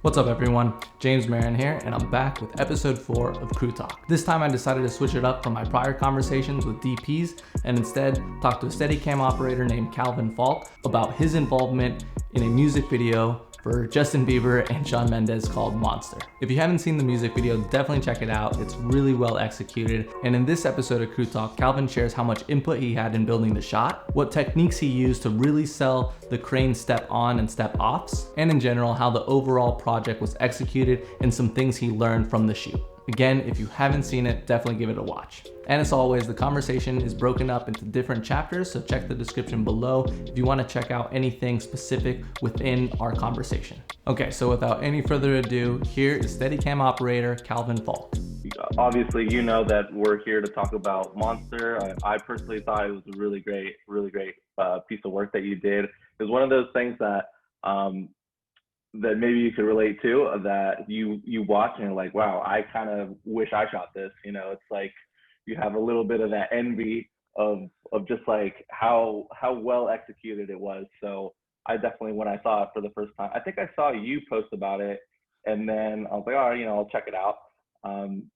What's up everyone, James Marin here, and I'm back with episode 4 of Crew Talk. This time I decided to switch it up from my prior conversations with DPs and instead talk to a Steadicam operator named Calvin Falk about his involvement in a music video for Justin Bieber and Shawn Mendes called Monster. If you haven't seen the music video, definitely check it out. It's really well executed. And in this episode of Crew Talk, Calvin shares how much input he had in building the shot, what techniques he used to really sell the crane step on and step offs, and in general, how the overall project was executed and some things he learned from the shoot. Again, if you haven't seen it, definitely give it a watch. And as always, the conversation is broken up into different chapters, so check the description below if you want to check out anything specific within our conversation. Okay, so without any further ado, here is Steadicam operator Calvin Falk. Obviously, you know that we're here to talk about Monster. I personally thought it was a really great piece of work that you did. It was one of those things that that maybe you could relate to, that you watch and you're like, wow, I kind of wish I shot this. You know, it's like you have a little bit of that envy of just like how well executed it was. So I definitely, when I saw it for the first time, I think I saw you post about it, and then I was like, oh, you know, I'll check it out. And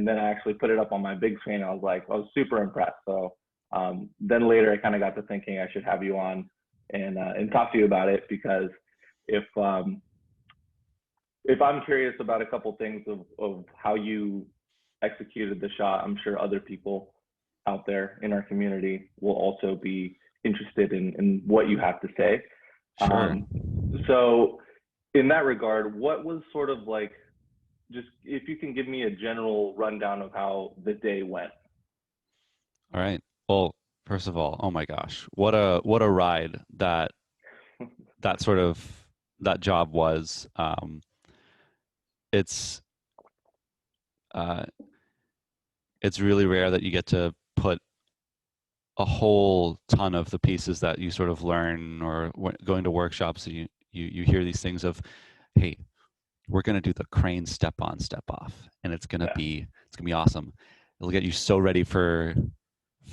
then I actually put it up on my big screen. I was super impressed. So then later I kind of got to thinking I should have you on and talk to you about it, because if I'm curious about a couple things of how you executed the shot, I'm sure other people out there in our community will also be interested in what you have to say. Sure. So in that regard, what was sort of like, just if you can give me a general rundown of how the day went. All right. Well, first of all, oh my gosh, what a ride that that job was. It's really rare that you get to put a whole ton of the pieces that you sort of learn or going to workshops. You hear these things of, hey, we're going to do the crane step on, step off, and it's going to be awesome. It'll get you so ready for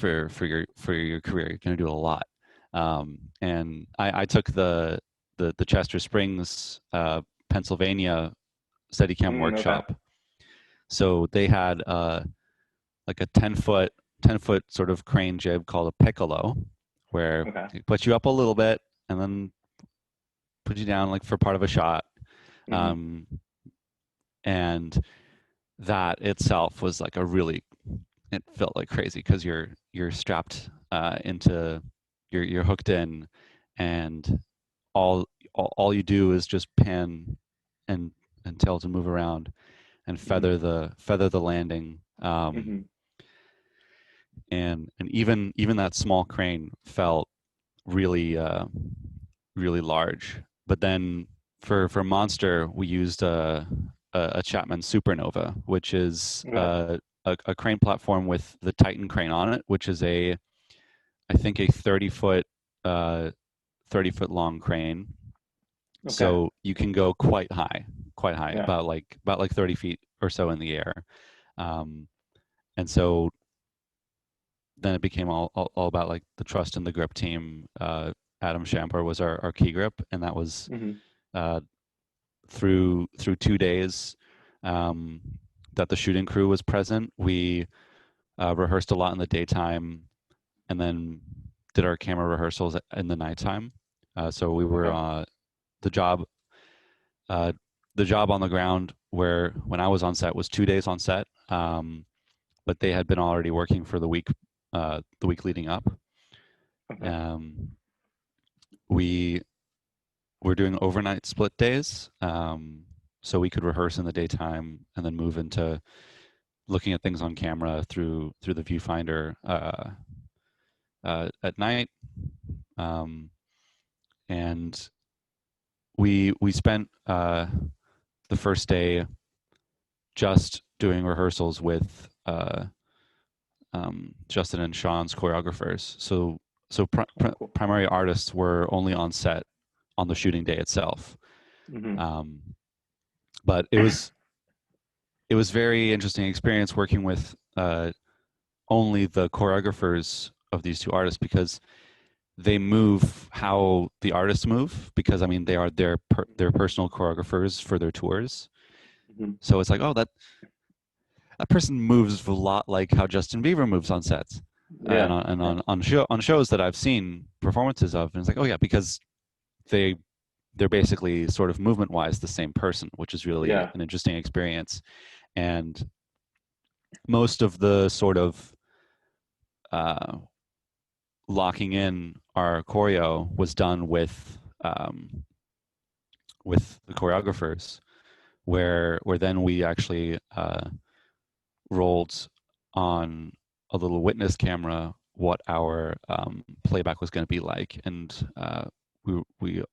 your career. You're going to do a lot. And I took the Chester Springs, Pennsylvania Steadicam workshop. Okay. So they had like a 10-foot sort of crane jib called a piccolo, where it puts you up a little bit and then put you down like for part of a shot. And that itself was like it felt like crazy, because you're strapped into, you're hooked in, and all you do is just pan and tilt and move around and feather the landing. And even that small crane felt really large. But then for Monster, we used a Chapman Supernova, which is a crane platform with the Titan crane on it, which is I think a 30-foot long crane. Okay. So you can go quite high, about like 30 feet or so in the air. And so then it became all about like the trust in the grip team. Adam Shamper was our key grip, and that was through 2 days that the shooting crew was present. We rehearsed a lot in the daytime, and then did our camera rehearsals in the nighttime. So we were the job on the ground, where when I was on set was 2 days on set, but they had been already working for the week leading up. We were doing overnight split days, so we could rehearse in the daytime and then move into looking at things on camera through the viewfinder at night. And we spent the first day just doing rehearsals with Justin and Shawn's choreographers. So primary artists were only on set on the shooting day itself. But it was very interesting experience working with only the choreographers of these two artists, because they move how the artists move, because I mean they are their personal choreographers for their tours. Mhm. So it's like, oh, that person moves a lot like how Justin Bieber moves on sets, and Yeah. on shows that I've seen performances of, and it's like, oh yeah, because they they're basically sort of movement wise the same person, which is really Yeah. an interesting experience. And most of the sort of uh, locking in our choreo was done with the choreographers, where then we actually rolled on a little witness camera what our playback was going to be like, and we we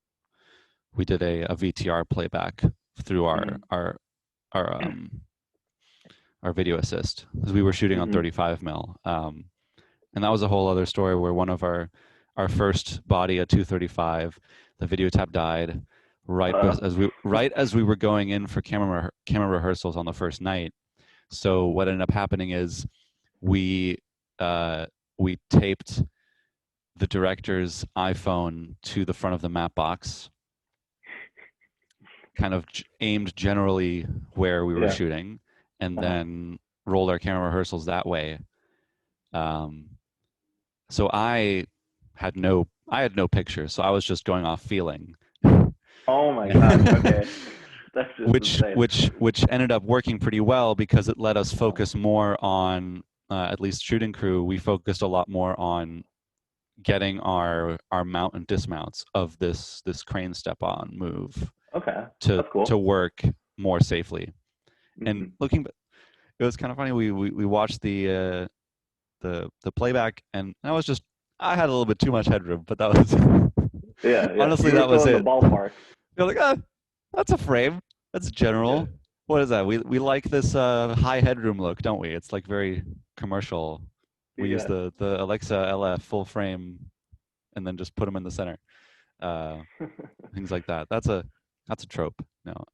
we did a VTR playback through Mhm. our video assist, because we were shooting on Mhm. 35 mil. And that was a whole other story where one of our first body, a 235, the video tap died right as we were going in for camera rehearsals on the first night. So what ended up happening is we we taped the director's iPhone to the front of the map box, kind of aimed generally where we were Yeah. shooting, and Uh-huh. then rolled our camera rehearsals that way. Um, so I had no picture, so I was just going off feeling, Oh my gosh. Okay. That's just insane. which ended up working pretty well, because it let us Uh-huh. focus more on, at least shooting crew, we focused a lot more on getting our mount and dismounts of this crane step on move Okay. to That's cool. work more safely. And Mhm. looking, it was kind of funny. We watched the playback, and I had a little bit too much headroom, but that was Yeah, yeah. honestly, You were that still was in the it. ballpark. You're like, that's a frame. That's Yeah. general. What is that? We like this high headroom look, don't we? It's like very commercial. We use Yeah. the Alexa LF full frame, and then just put them in the center. Uh, Things like that. That's a trope. No.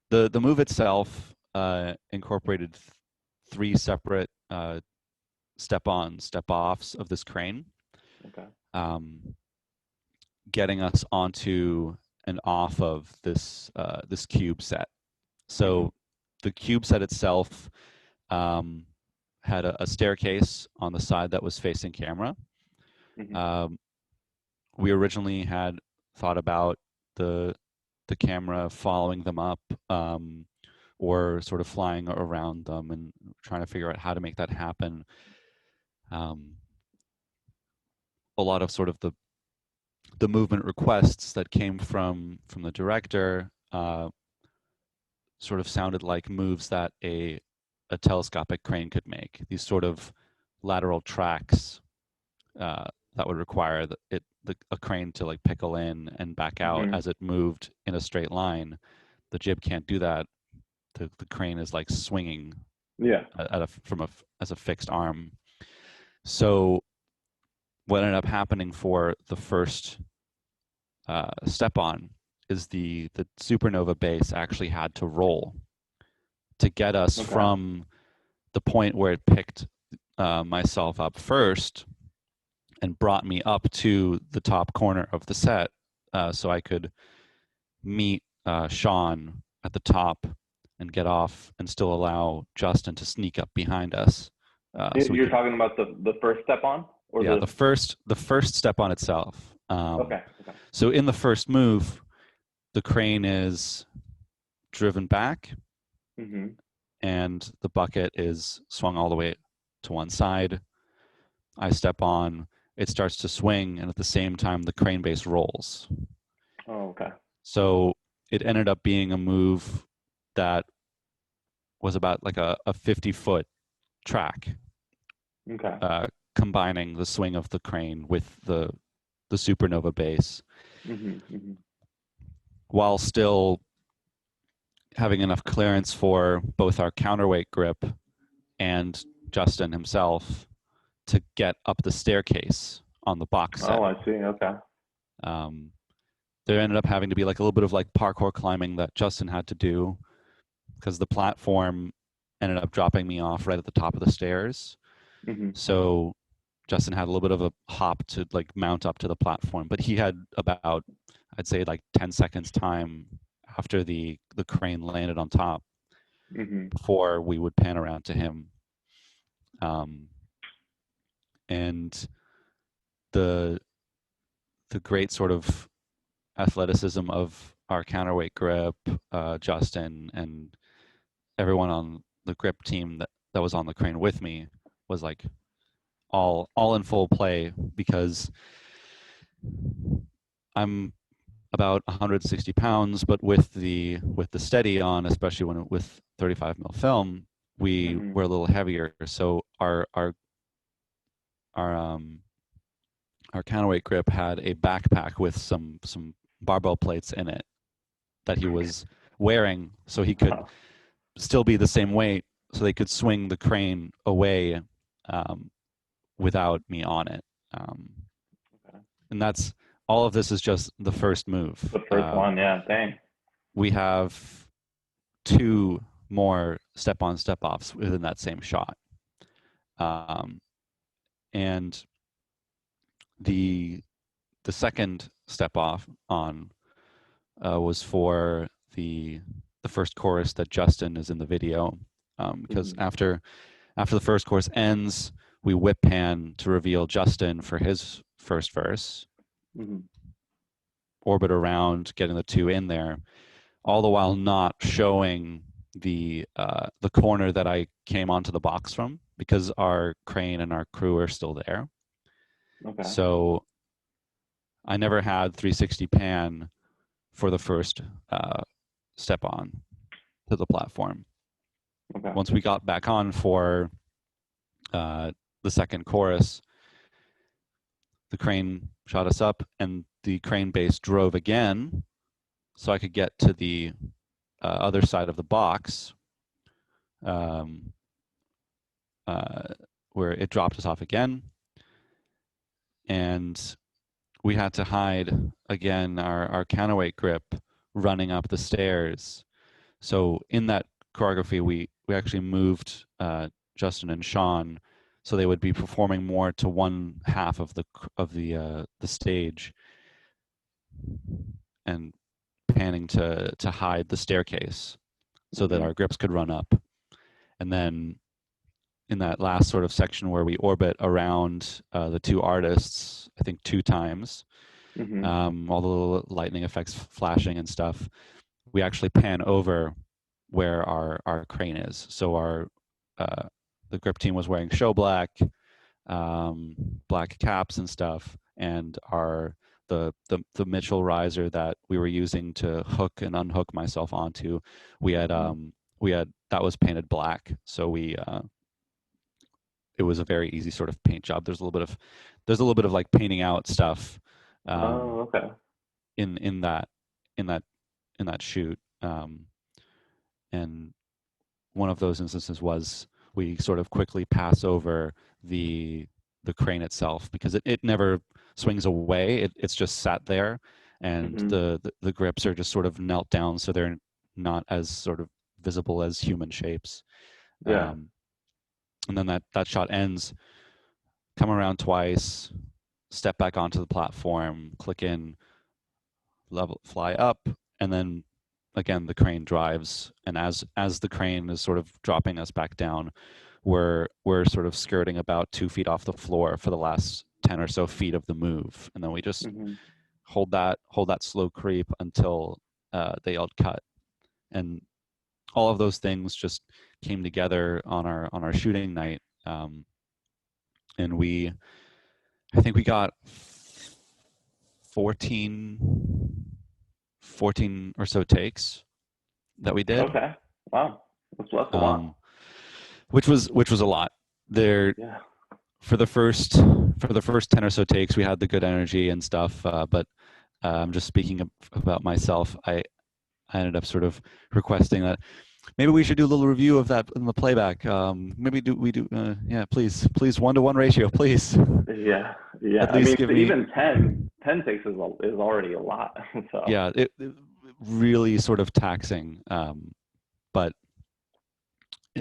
The move itself incorporated three separate step on, step offs of this crane, Okay. um, getting us onto and off of this cube set. Mhm. So the cube set itself um, had a staircase on the side that was facing camera. Mhm. Um, we originally had thought about the camera following them up, or sort of flying around them, and trying to figure out how to make that happen. Um, a lot of sort of the movement requests that came from the director sort of sounded like moves that a telescopic crane could make. These sort of lateral tracks that would require a crane to like pickle in and back out Mhm. as it moved in a straight line. The jib can't do that. The crane is like swinging Yeah. as a fixed arm. So what ended up happening for the first step on is the supernova base actually had to roll to get us Okay. from the point where it picked myself up first and brought me up to the top corner of the set, so I could meet Shawn at the top and get off and still allow Justin to sneak up behind us. So we You're could, talking about the first step on or yeah, the the first step on itself. okay. Okay. So in the first move, the crane is driven back, Mhm. and the bucket is swung all the way to one side. I step on, it starts to swing, and at the same time, the crane base rolls. Oh, okay. So it ended up being a move that was about like a 50-foot track, Okay. combining the swing of the crane with the supernova base, Mhm. Mhm. while still having enough clearance for both our counterweight grip and Justin himself to get up the staircase on the box set. Oh, I see. Okay. Um, there ended up having to be like a little bit of like parkour climbing that Justin had to do, because the platform ended up dropping me off right at the top of the stairs. Mhm. So Justin had a little bit of a hop to like mount up to the platform, but he had about, I'd say, like 10 seconds time after the crane landed on top before we would pan around to him. And the great sort of athleticism of our counterweight grip, Justin, and everyone on the grip team that was on the crane with me was like all in full play, because I'm about 160 pounds, but with the steady on, especially with 35 mil film, we were a little heavier. So our counterweight grip had a backpack with some barbell plates in it that he was wearing, so he could still be the same weight, so they could swing the crane away without me on it. And that's all of this is just the first move. The first one, yeah, dang. We have 2 more step-on, step-offs within that same shot. And the second step-off on was for the first chorus that Justin is in the video, because after the first chorus ends, we whip pan to reveal Justin for his first verse, orbit around, getting the 2 in there, all the while not showing the corner that I came onto the box from, because our crane and our crew are still there. So I never had 360 pan for the first step on to the platform. Once we got back on for the second chorus, the crane shot us up, and the crane base drove again, so I could get to the other side of the box, where it dropped us off again, and we had to hide again our counterweight grip running up the stairs. So in that choreography, we actually moved Justin and Shawn, so they would be performing more to one half of the stage, and panning to hide the staircase so that our grips could run up. And then in that last sort of section where we orbit around the 2 artists, I think 2 times, all the little lightning effects flashing and stuff, we actually pan over where our crane is. So the grip team was wearing show black, black caps and stuff, and the Mitchell riser that we were using to hook and unhook myself onto, we had that was painted black. So it was a very easy sort of paint job. There's a little bit of like painting out stuff in that shoot. And one of those instances was we sort of quickly pass over the crane itself, because it never swings away. It's just sat there, and the grips are just sort of knelt down, so they're not as sort of visible as human shapes. And then that shot ends, come around twice, step back onto the platform, click in, level, fly up, and then again the crane drives. And as the crane is sort of dropping us back down, we're sort of skirting about 2 feet off the floor for the last 10 or so feet of the move, and then we just hold that slow creep until they yelled cut. And all of those things just came together on our shooting night, and I think we got 14 or so takes that we did. Okay, wow, that's a lot. Which was a lot. For the first 10 or so takes, we had the good energy and stuff, but I'm just speaking about myself. I ended up sort of requesting that maybe we should do a little review of that in the playback. Maybe please 1-to-1 ratio, please. Yeah. At least give me, even 10 takes is already a lot. So. Yeah, it really sort of taxing. But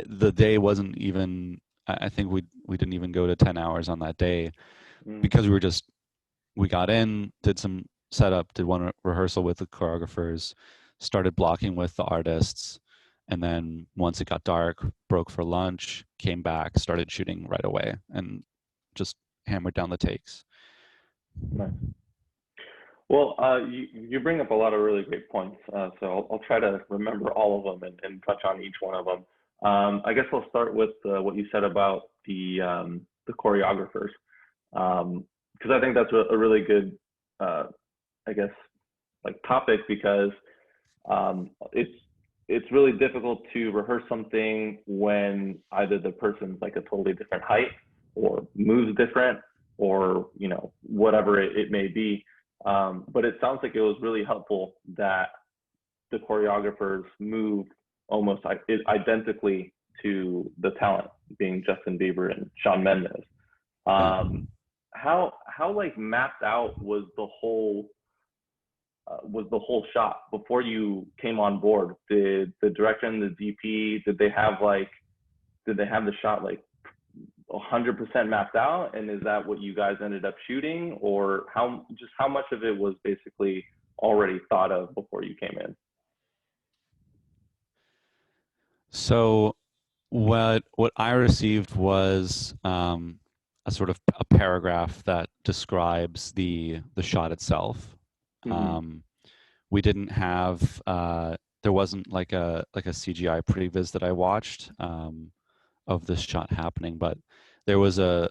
the day wasn't even I think we didn't even go to 10 hours on that day Mm. because we got in, did some setup, did one rehearsal with the choreographers, started blocking with the artists, and then once it got dark, broke for lunch, came back, started shooting right away, and just hammered down the takes. Nice. Well, you bring up a lot of really great points, so I'll try to remember all of them and touch on each one of them. I guess I'll start with what you said about the choreographers, because I think that's a really good, I guess, like topic, because um, it's it's really difficult to rehearse something when either the person's like a totally different height or moves different, or whatever it may be. But it sounds like it was really helpful that the choreographers moved almost identically to the talent, being Justin Bieber and Shawn Mendes. Yeah. How like mapped out was the whole shot before you came on board? Did the director and the DP, did they have the shot like 100% mapped out, and is that what you guys ended up shooting, or how much of it was basically already thought of before you came in? So what I received was a sort of a paragraph that describes the shot itself. Mm-hmm. We didn't have there wasn't like a CGI previs that I watched of this shot happening, but there was a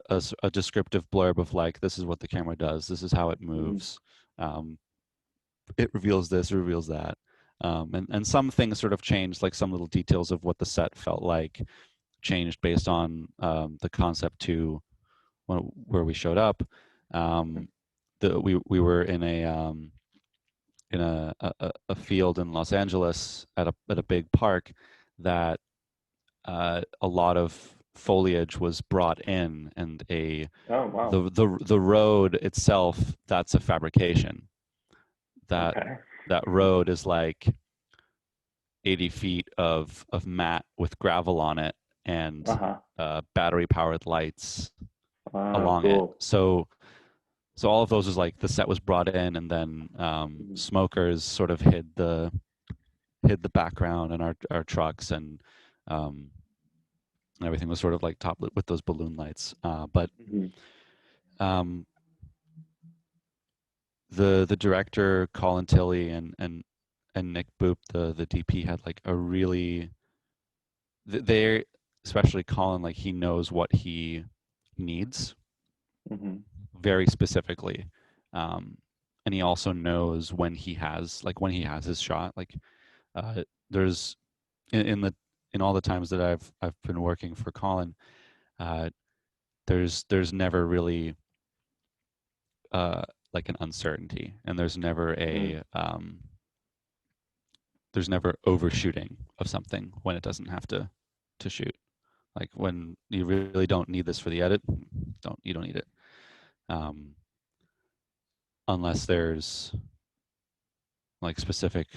descriptive blurb of like, this is what the camera does, this is how it Mm-hmm. moves, it reveals this, it reveals that, and some things sort of changed, like some little details of what the set felt like changed based on the concept to where we showed up. We were in a field in Los Angeles at a big park that a lot of foliage was brought in, and Oh, wow. the road itself, that's a fabrication. That Okay. that road is like 80 feet of mat with gravel on it, and Uh-huh. battery powered lights along it. Cool. So all of those was like the set was brought in, and then Mm-hmm. smokers sort of hid the background in our trucks, and um, everything was sort of like top lit with those balloon lights. But Mm-hmm. um, the director Colin Tilley and Nick Boop, the DP, had like a really they especially Colin, like he knows what he needs Mm-hmm. very specifically, um, and he also knows when he has his shot. Like there's in the in all the times that I've been working for Colin, uh, there's never really uh, like an uncertainty, and Mm-hmm. there's never overshooting of something when it doesn't have to shoot. Like when you really don't need this for the edit, you don't need it, um, unless there's like specific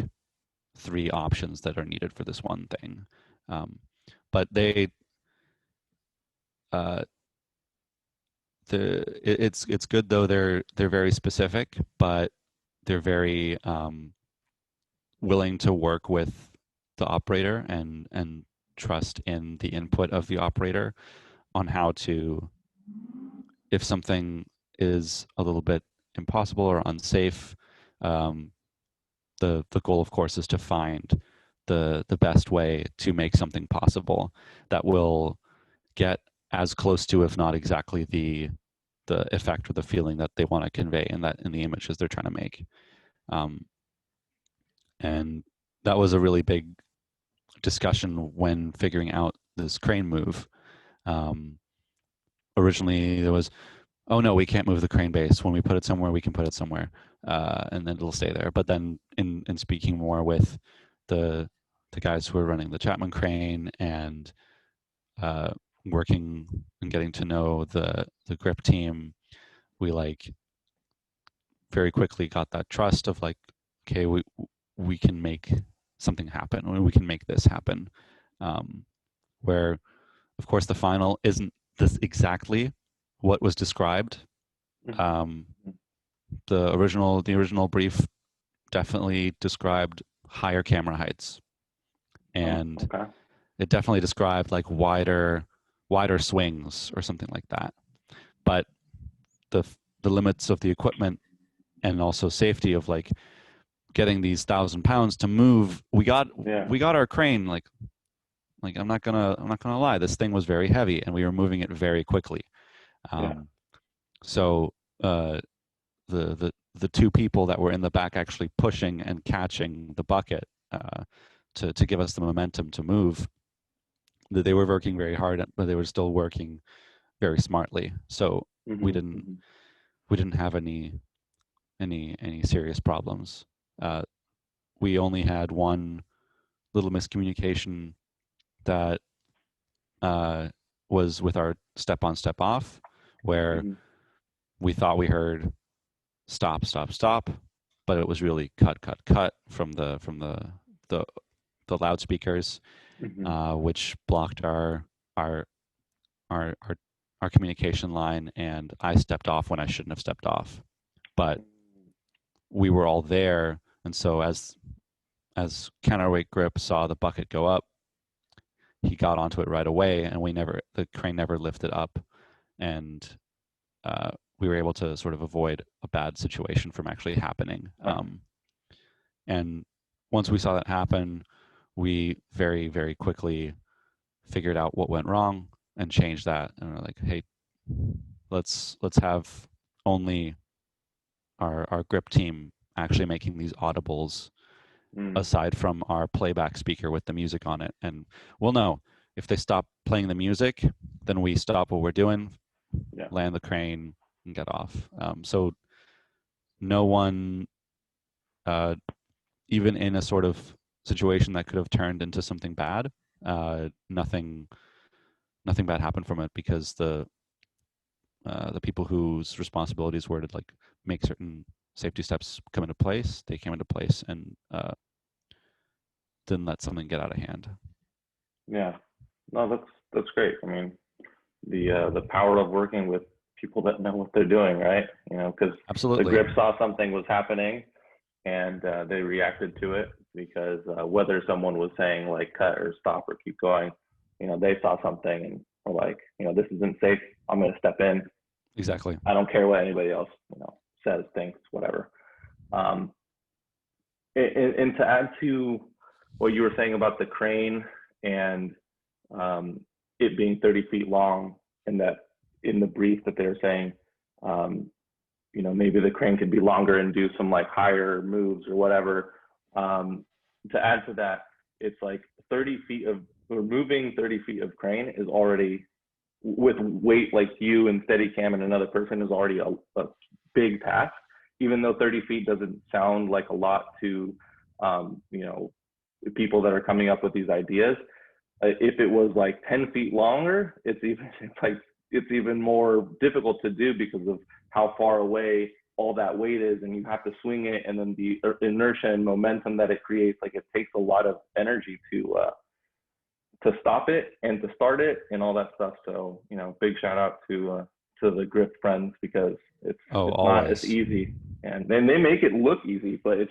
3 options that are needed for this one thing. But uh, it's good though, they're very specific, but they're very willing to work with the operator and trust in the input of the operator on how to, if something is a little bit impossible or unsafe, um, the goal of course is to find the best way to make something possible that will get as close to, if not exactly, the effect or the feeling that they want to convey in the images they're trying to make. Um, and that was a really big discussion when figuring out this crane move. Um, Originally, there was, oh no, we can't move the crane base. When we put it somewhere, we can put it somewhere, and then it'll stay there. But then, in speaking more with the the guys who are running the Chapman crane, and uh, working and getting to know the grip team, we like very quickly got that trust of like, okay, we can make something happen. We can make this happen. Where Of course, the final isn't this exactly what was described. Um, the original brief definitely described higher camera heights, Oh, and okay. it definitely described like wider swings or something like that. But the the limits of the equipment and also safety of like getting these 1,000 pounds to move, we got Yeah. our crane like I'm not gonna lie, this thing was very heavy and we were moving it very quickly. Yeah. So the two people that were in the back actually pushing and catching the bucket to give us the momentum to move, that they were working very hard, but they were still working very smartly. So we Mm-hmm. didn't Mm-hmm. we didn't have any serious problems. We only had one little miscommunication that was with our step on, step off, where Mm-hmm. we thought we heard stop, stop, stop, but it was really cut, cut, cut from the, the loudspeakers, Mm-hmm. which blocked our our our our communication line, and I stepped off when I shouldn't have stepped off. But we were all there, and so as counterweight grip saw the bucket go up, he got onto it right away, and the crane never lifted up, and we were able to sort of avoid a bad situation from actually happening. And once we saw that happen, we very, very quickly figured out what went wrong and changed that. And we're like, hey, let's have only our grip team actually making these audibles Mm. aside from our playback speaker with the music on it. And we'll know if they stop playing the music, then we stop what we're doing, Yeah. land the crane, and get off. So no one, even in a sort of situation that could have turned into something bad, nothing bad happened from it, because the people whose responsibilities were to like make certain safety steps come into place, they came into place and didn't let something get out of hand. Yeah. No, that's great. I mean, the power of working with people that know what they're doing, right? You know, because the Absolutely. grip saw something was happening and they reacted to it, because whether someone was saying like cut or stop or keep going, you know, they saw something and were like, you know, this isn't safe. I'm going to step in. Exactly. I don't care what anybody else, you know, says, thinks, whatever. Um, and to add to what you were saying about the crane and um, it being 30 feet long, and that in the brief that they were saying, um, you know, maybe the crane could be longer and do some like higher moves or whatever. To add to that, it's like 30 feet of removing 30 feet of crane is already, with weight like you and Steadicam and another person, is already a big task, even though 30 feet doesn't sound like a lot to, you know, people that are coming up with these ideas. If it was like 10 feet longer, it's even more difficult to do because of how far away all that weight is, and you have to swing it, and then the inertia and momentum that it creates, like it takes a lot of energy to stop it and to start it and all that stuff. So, you know, big shout out to the grip friends, because it's not as easy, and then they make it look easy, but it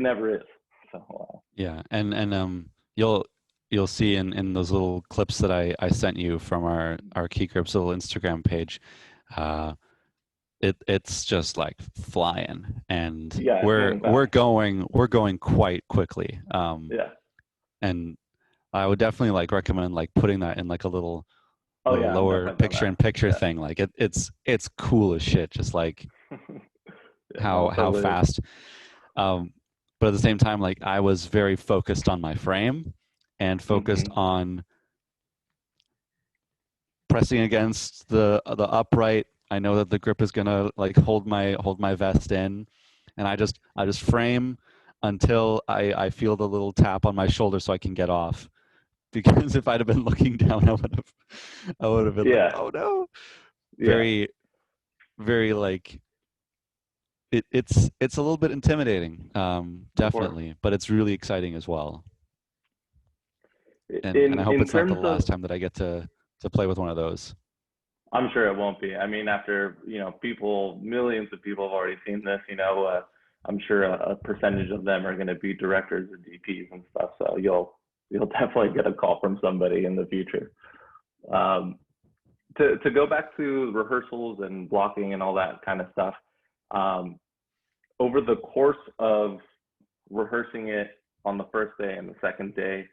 never is. So yeah, and you'll see in those little clips that I sent you from our Key Grips little Instagram page, it's just like flying, and yeah, we're going quite quickly. Yeah. And I would definitely like recommend like putting that in like a little Yeah, lower picture thing. Like it's cool as shit, just like Yeah, how totally. fast. But at the same time, like I was very focused on my frame and focused on pressing against the upright. I know that the grip is gonna like hold my vest in, and I just frame until I feel the little tap on my shoulder so I can get off. Because if I'd have been looking down, I would have been like, oh no. Very, very like it's a little bit intimidating, definitely, but it's really exciting as well. and I hope in it's not the terms of, last time that I get to play with one of those. I'm sure it won't be. I mean, after, millions of people have already seen this, I'm sure a percentage of them are going to be directors or DPs and stuff. So you'll definitely get a call from somebody in the future. Um, to go back to rehearsals and blocking and all that kind of stuff, over the course of rehearsing it on the first day and the second day,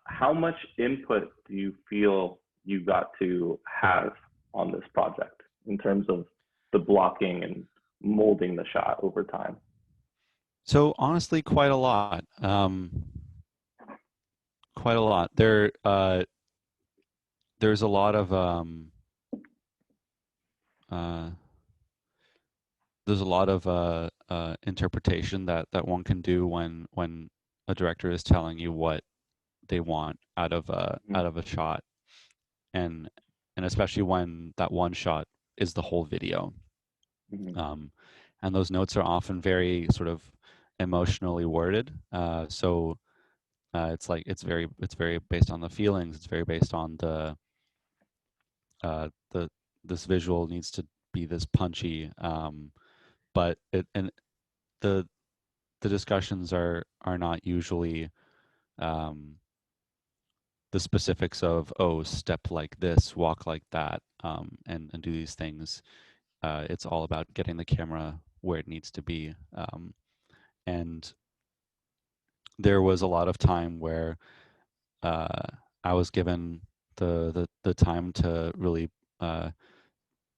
how much input do you feel you got to have on this project in terms of the blocking and molding the shot over time? So honestly, quite a lot. Quite a lot. There's a lot of interpretation that one can do when a director is telling you what they want out of a shot, and especially when that one shot is the whole video. Mm-hmm. And those notes are often very sort of emotionally worded. So it's like it's very based on the feelings. It's very based on the this visual needs to be this punchy. But the discussions are not usually the specifics of, oh, step like this, walk like that, and do these things. It's all about getting the camera where it needs to be. And there was a lot of time where I was given the time to really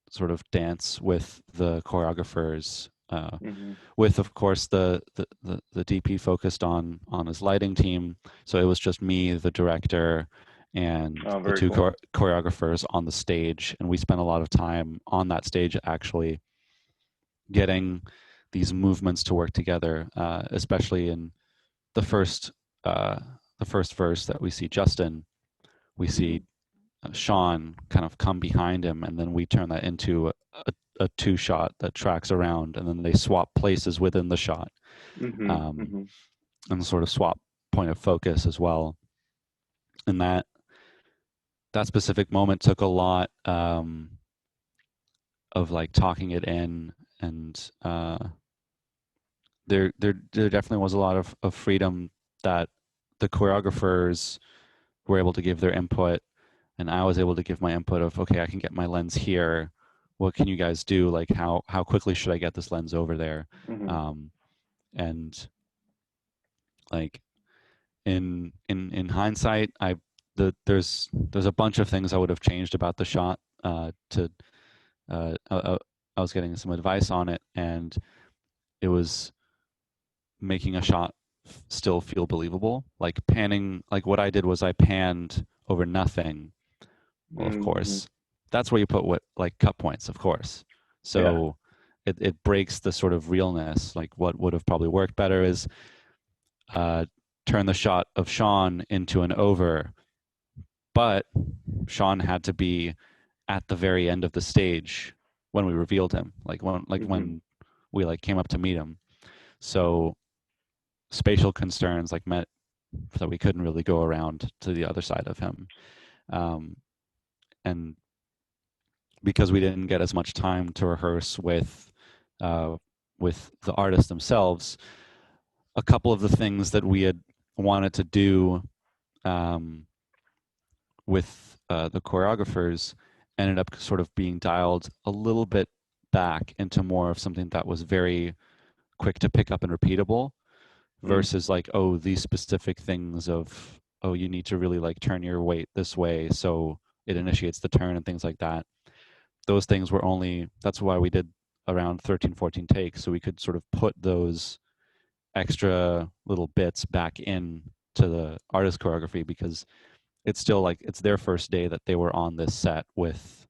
sort of dance with the choreographers, Mm-hmm. with of course the DP focused on his lighting team. So it was just me, the director, and Oh, the very two cool. choreographers on the stage, and we spent a lot of time on that stage actually getting these movements to work together, especially in the first verse that we see Justin, we see Shawn kind of come behind him, and then we turn that into a two shot that tracks around, and then they swap places within the shot, Mm-hmm. Mm-hmm. and sort of swap point of focus as well. And that specific moment took a lot of like talking it in, and there definitely was a lot of freedom that the choreographers were able to give their input, and I was able to give my input of, okay, I can get my lens here. What can you guys do? Like, how quickly should I get this lens over there? Mm-hmm. And like in hindsight, there's a bunch of things I would have changed about the shot. I was getting some advice on it, and it was making a shot still feel believable. Like panning, like what I did was I panned over nothing. Well, of Mm-hmm. course, that's where you put what, like, cut points, of course. Yeah. So it breaks the sort of realness. Like what would have probably worked better is turn the shot of Shawn into an over, but Shawn had to be at the very end of the stage when we revealed him, like Mm-hmm. when we like came up to meet him. So spatial concerns like meant that we couldn't really go around to the other side of him, and because we didn't get as much time to rehearse with the artists themselves, a couple of the things that we had wanted to do with the choreographers ended up sort of being dialed a little bit back into more of something that was very quick to pick up and repeatable, versus like, oh, these specific things of, oh, you need to really like turn your weight this way so it initiates the turn and things like that. Those things were only, that's why we did around 13, 14 takes, so we could sort of put those extra little bits back in to the artist choreography, because it's still like it's their first day that they were on this set with,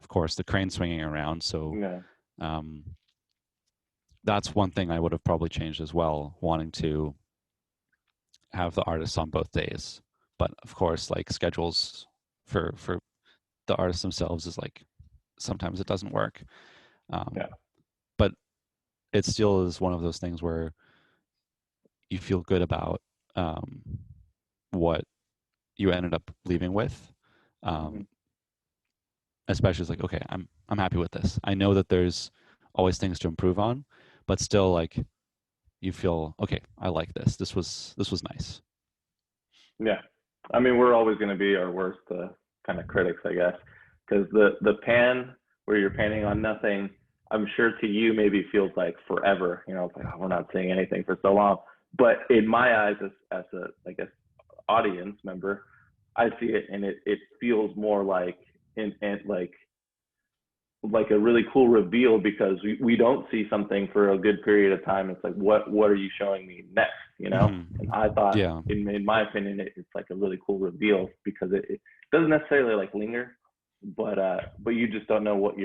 of course, the crane swinging around. So Yeah. um, that's one thing I would have probably changed as well, wanting to have the artists on both days. But of course, like schedules for the artists themselves is like sometimes it doesn't work. Yeah. But it still is one of those things where you feel good about what you ended up leaving with. Especially it's like, okay, I'm happy with this. I know that there's always things to improve on, but still like you feel, okay, I like this. This was nice. Yeah. I mean, we're always going to be our worst kind of critics, I guess, because the pan where you're panning on nothing, I'm sure to you maybe feels like forever. You know, it's like, oh, we're not seeing anything for so long. But in my eyes, as a, I guess, audience member, I see it and it feels more like like a really cool reveal, because we don't see something for a good period of time. It's like, what are you showing me next, you know? And I thought, Yeah. in my opinion, it's like a really cool reveal, because it doesn't necessarily like linger, but you just don't know what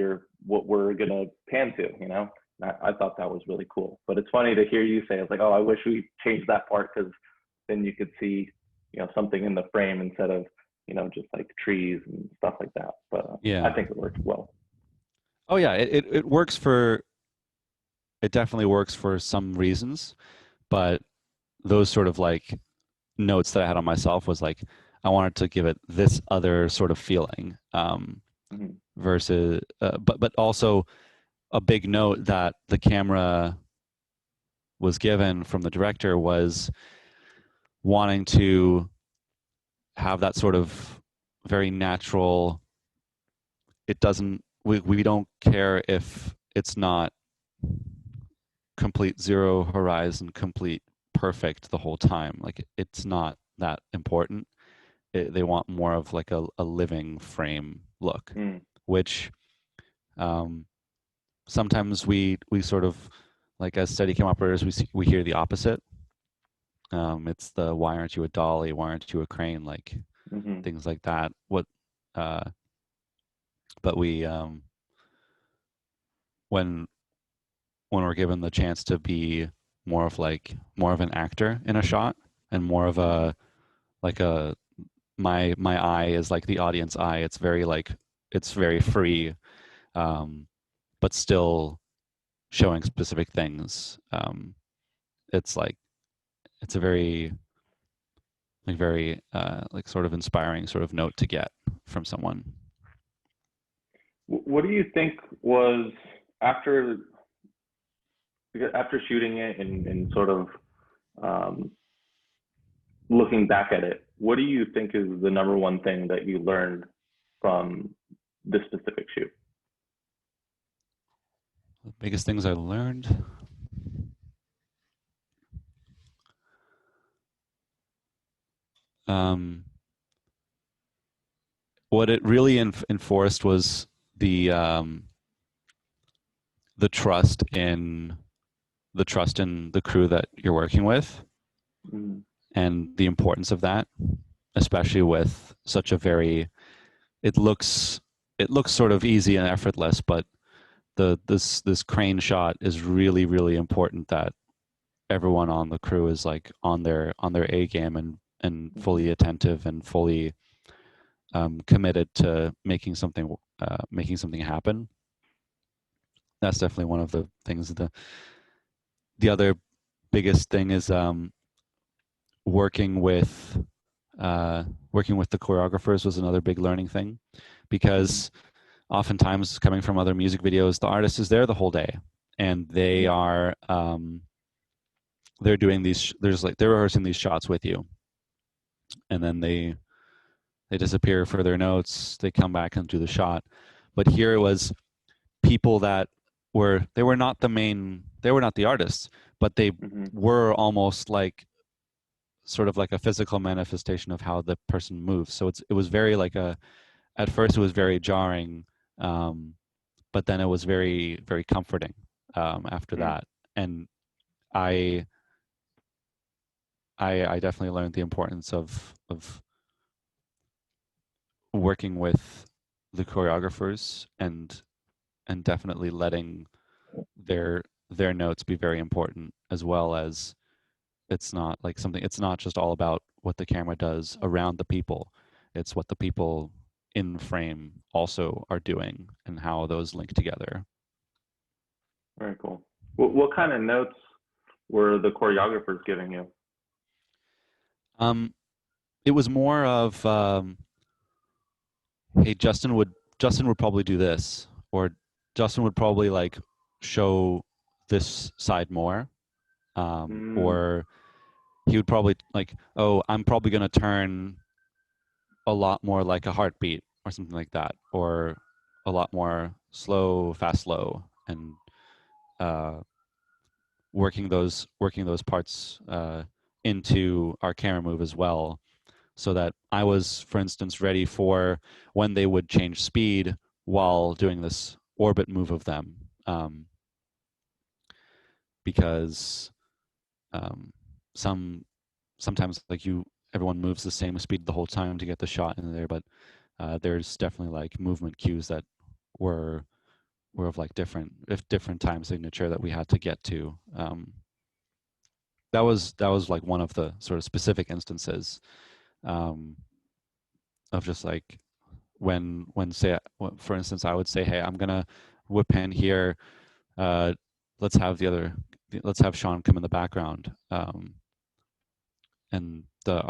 we're gonna pan to, you know? I thought that was really cool. But it's funny to hear you say, it's like, oh, I wish we changed that part, because then you could see, you know, something in the frame instead of, you know, just like trees and stuff like that. But Yeah. I think it worked well. Oh yeah, it works it definitely works for some reasons, but those sort of like notes that I had on myself was like, I wanted to give it this other sort of feeling, versus, but also a big note that the camera was given from the director was wanting to have that sort of very natural. It doesn't. We don't care if it's not complete zero horizon, complete perfect the whole time. Like it's not that important. They want more of like a living frame look, which sometimes we sort of, like as Steadicam operators, we hear the opposite. It's the, why aren't you a dolly? Why aren't you a crane? Like things like that. But we when we're given the chance to be more of an actor in a shot, and more of a like a my eye is like the audience eye. It's very like, it's very free, but still showing specific things. It's like, it's a very like sort of inspiring sort of note to get from someone. What do you think was, after shooting it and sort of looking back at it, what do you think is the number one thing that you learned from this specific shoot? The biggest things I learned. What it really enforced was the trust in the crew that you're working with, and the importance of that, especially with such a very, it looks sort of easy and effortless, but this crane shot is really, really important, that everyone on the crew is like on their A game, and fully attentive and fully committed to making something happen. That's definitely one of the things. The other biggest thing is working with the choreographers was another big learning thing, because oftentimes, coming from other music videos, the artist is there the whole day, and they are they're doing these, they're rehearsing these shots with you, and then they disappear for their notes, they come back and do the shot. But here it was people that they were not the artists, but they were almost like sort of like a physical manifestation of how the person moves. So it was very like at first it was very jarring, but then it was very, very comforting after that. And I definitely learned the importance of working with the choreographers, and definitely letting their notes be very important, as well as, it's not just all about what the camera does around the people. It's what the people in frame also are doing, and how those link together. Very cool. What kind of notes were the choreographers giving you? it was more of hey, Justin would probably do this, or Justin would probably like show this side more, Mm, or he would probably like, oh, I'm probably going to turn a lot more like a heartbeat or something like that, or a lot more slow, fast, slow, and uh, working those parts into our camera move as well, so that I was, for instance, ready for when they would change speed while doing this orbit move of them, because um, sometimes like everyone moves the same speed the whole time to get the shot in there, but there's definitely like movement cues that were were of like different time signature that we had to get to. That was like one of the sort of specific instances um, of just like when say for instance I would say, hey, I'm gonna whip in here, uh, let's have let's have Shawn come in the background, and the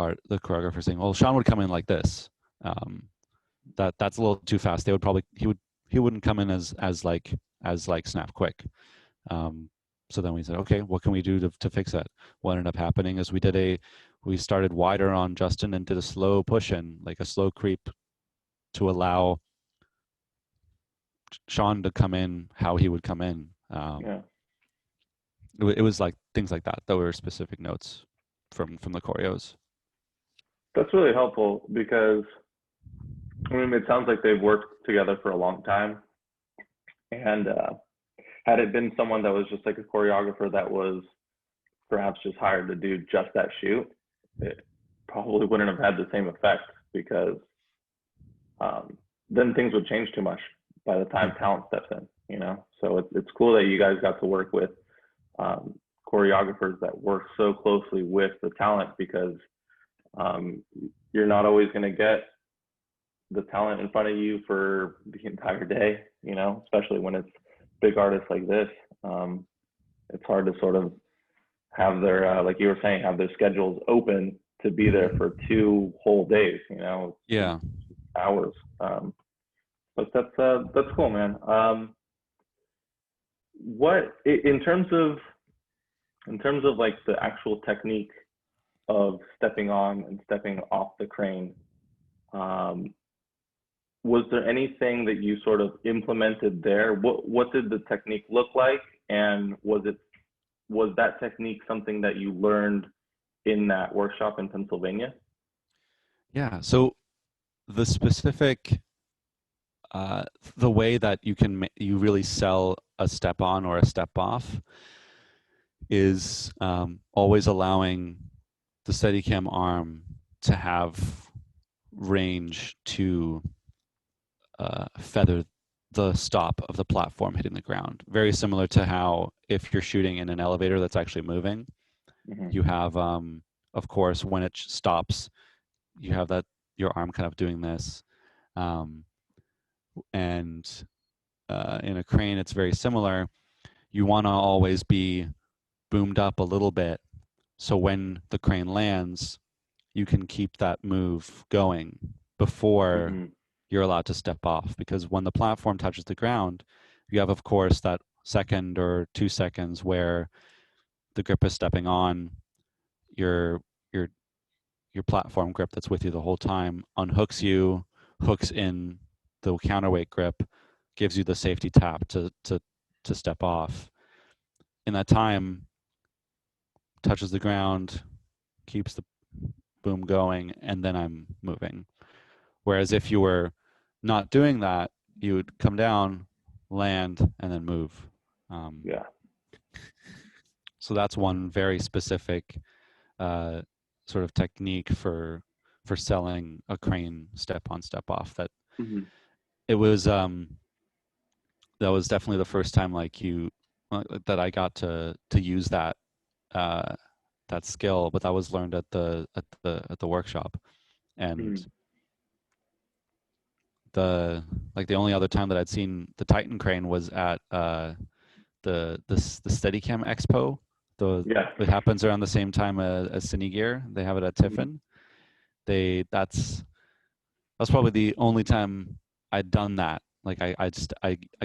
choreographer saying, well, Shawn would come in like this, um, that's a little too fast. They would probably he wouldn't come in as like snap quick. Um, so then we said, okay, what can we do to fix that? What ended up happening is we started wider on Justin and did a slow push in, like a slow creep, to allow Shawn to come in how he would come in. yeah, It was like things like that that were specific notes from the choreos. that's really helpful because I mean it sounds like they've worked together for a long time, and had it been someone that was just like a choreographer that was perhaps just hired to do just that shoot, it probably wouldn't have had the same effect because um, then things would change too much by the time Yeah. talent steps in, you know? So it's cool that you guys got to work with um, choreographers that work so closely with the talent because um, you're not always going to get the talent in front of you for the entire day, you know, especially when it's big artists like this. It's hard to sort of have their, like you were saying, have their schedules open to be there Mhm. for 2 whole days, you know, Yeah. hours. But that's cool, man. What in terms of like the actual technique of stepping on and stepping off the crane, um, was there anything that you sort of implemented there? What did the technique look like, and was that technique something that you learned in that workshop in Pennsylvania? Yeah. So the specific uh, the way that you really sell a step on or a step off is always allowing the Steadicam arm to have range to feather the stop of the platform hitting the ground. Very similar to how if you're shooting in an elevator that's actually moving, Mm-hmm. you have, of course, when it stops, you have that your arm kind of doing this, um, and in a crane, it's very similar. You want to always be boomed up a little bit, so when the crane lands, you can keep that move going before Mm-hmm. you're allowed to step off. Because when the platform touches the ground, you have, of course, that second or 2 seconds where the grip is stepping on. Your your your platform grip that's with you the whole time unhooks you, hooks in the counterweight grip, gives you the safety tap to step off. In that time, touches the ground, keeps the boom going, and then I'm moving. Whereas if you were not doing that, you would come down, land, and then move. Um, Yeah. so that's one very specific uh, sort of technique for selling a crane step on step off. Mm-hmm. It was that was definitely the first time like you that I got to use uh, that skill, but that was learned at the workshop. And Mm-hmm. the only other time that I'd seen the Titan crane was at the Steadicam Expo. Yeah. It happens around the same time as Cine Gear. They have it at Mm-hmm. Tiffin, that's probably the only time I'd done that. Like I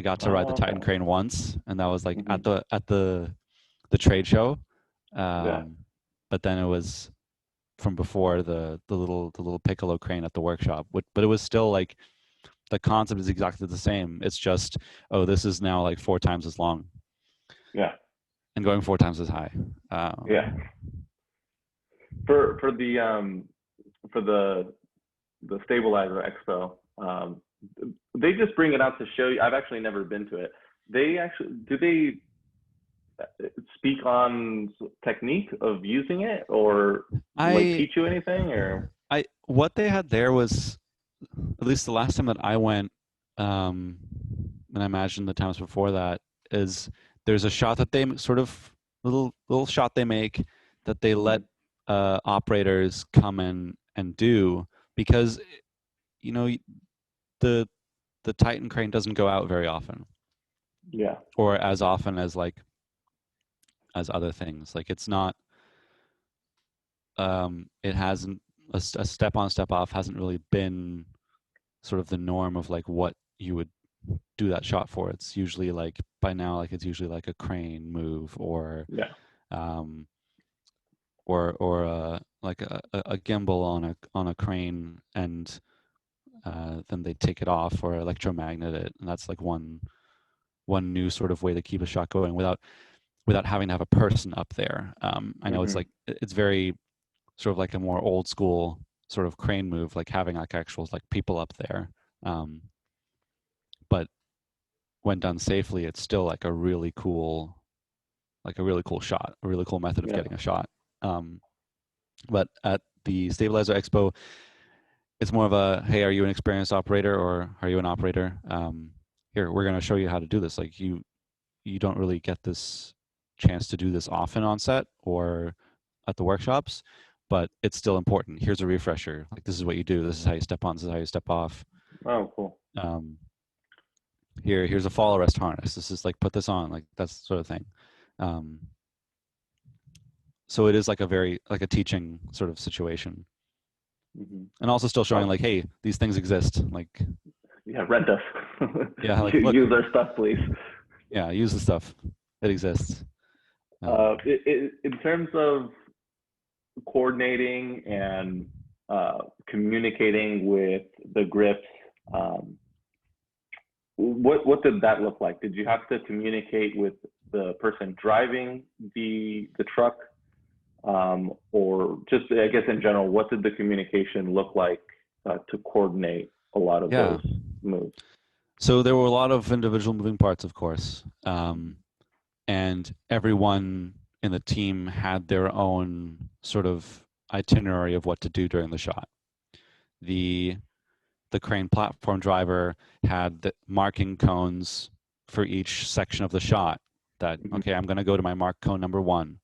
got to ride the Titan Okay. crane once, and that was like Hmm. at the trade show. Yeah. But then it was from before the little piccolo crane at the workshop. But it was still like the concept is exactly the same. It's just, oh, this is now like 4 times as long Yeah. and going 4 times as high. Yeah. For the Stabilizer Expo, they just bring it out to show you. I've actually never been to it. Do they speak on technique of using it, or like I teach you anything, or? what they had there was, at least the last time that I went, and I imagine the times before that, is there's a shot that they sort of little shot they make that they let operators come in and do, because you know the the Titan crane doesn't go out very often, Yeah. or as often as like as other things. Like it's not, it hasn't, a step on step off hasn't really been sort of the norm of like what you would do that shot for. It's usually like, by now, like it's usually like a crane move, Yeah. um or like a gimbal on a crane, and then they take it off or electromagnet it, and that's like one new sort of way to keep a shot going without having to have a person up there. I know it's Hmm. like, it's very sort of like a more old school sort of crane move, like having like actual like people up there. Um, but when done safely, it's still like a really cool shot, a really cool method of Yeah. getting a shot. Um, but at the Stabilizer Expo, it's more of a, hey, are you an experienced operator or are you an operator? Here, we're going to show you how to do this. Like you don't really get this chance to do this often on set or at the workshops, but it's still important. Here's a refresher. Like, this is what you do. This is how you step on. This is how you step off. Oh, cool. Um, here's a fall arrest harness. This is like, put this on. Like, that's the sort of thing. Um, so it is like a very, like a teaching sort of situation, Hmm. and also still showing Oh, like, hey, these things exist. Like, yeah. Rent us. yeah, like, look, Use our stuff, please. yeah, use the stuff. It exists. In terms of coordinating and communicating with the grips, um, what did that look like? Did you have to communicate with the person driving the truck, or just, I guess, in general, what did the communication look like to coordinate a lot of Yeah. those moves? So there were a lot of individual moving parts, of course, and everyone in the team had their own sort of itinerary of what to do during the shot. The crane platform driver had the marking cones for each section of the shot. That, Mm-hmm. okay, I'm going to go to my mark cone number 1.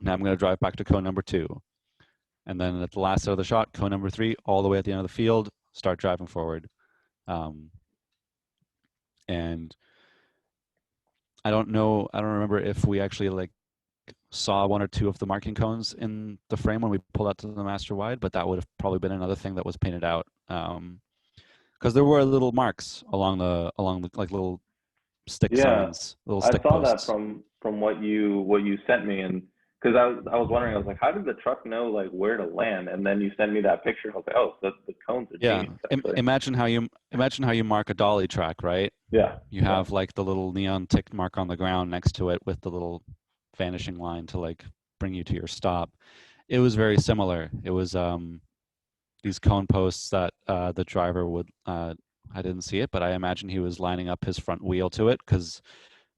Now I'm going to drive back to cone number 2, and then at the last set of the shot, cone number 3, all the way at the end of the field, start driving forward. And I don't remember if we actually like saw 1 or 2 of the marking cones in the frame when we pulled out to the master wide, but that would have probably been another thing that was painted out, because there were little marks along the like little stick Yeah, signs, little I stick saw that posts. from what you sent me, and because I was wondering, I was like, how did the truck know like where to land? And then you sent me that picture. I was like, oh, the cones are Yeah, genius, actually. imagine how you mark a dolly track, right? Yeah, You yeah. have like the little neon tick mark on the ground next to it with the little vanishing line to like bring you to your stop. It was very similar. It was these cone posts that the driver would, I didn't see it, but I imagine he was lining up his front wheel to it, because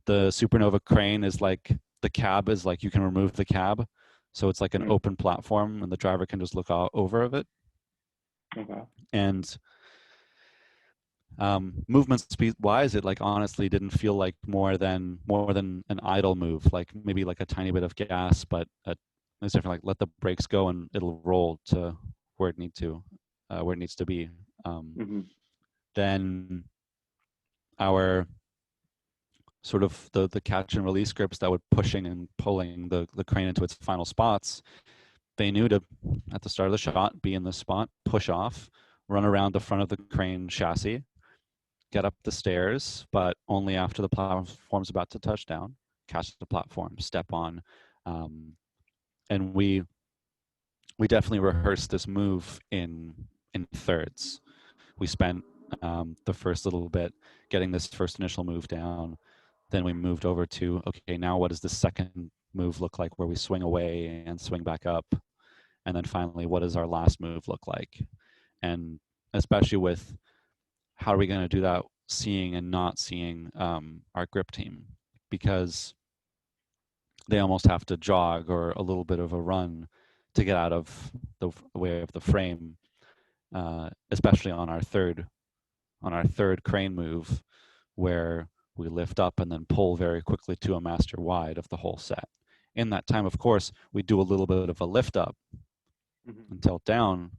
the Supernova crane is like, the cab is like, you can remove the cab, so it's like an Mm, open platform and the driver can just look over of it. okay. And movement speed wise, it like honestly didn't feel like more than an idle move, like maybe like a tiny bit of gas, but it's different. Like, let the brakes go and it'll roll to where it needs to be. Hmm. Then our sort of the catch and release grips that were pushing and pulling the crane into its final spots, they knew to, at the start of the shot, be in the spot, push off, run around the front of the crane chassis, get up the stairs, but only after the platform's about to touch down, catch the platform, step on. And we definitely rehearsed this move in thirds. We spent the first little bit getting this first initial move down. Then we moved over to, okay, now what does the second move look like, where we swing away and swing back up? And then finally, what does our last move look like? And especially with how are we going to do that, seeing and not seeing our grip team, because they almost have to jog or a little bit of a run to get out of the way of the frame, especially on our third crane move, where we lift up and then pull very quickly to a master wide of the whole set. In that time, of course, we do a little bit of a lift up and tilt down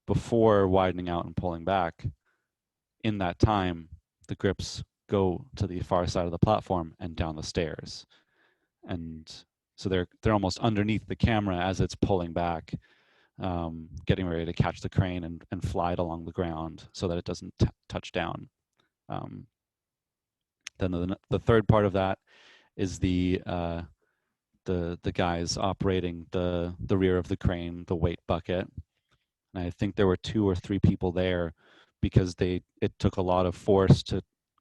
before widening out and pulling back. In that time, the grips go to the far side of the platform and down the stairs. And so they're almost underneath the camera as it's pulling back, getting ready to catch the crane and fly it along the ground so that it doesn't touch down. Then the third part of that is the guys operating the rear of the crane, the weight bucket. And I think there were 2 or 3 people there because it took a lot of force to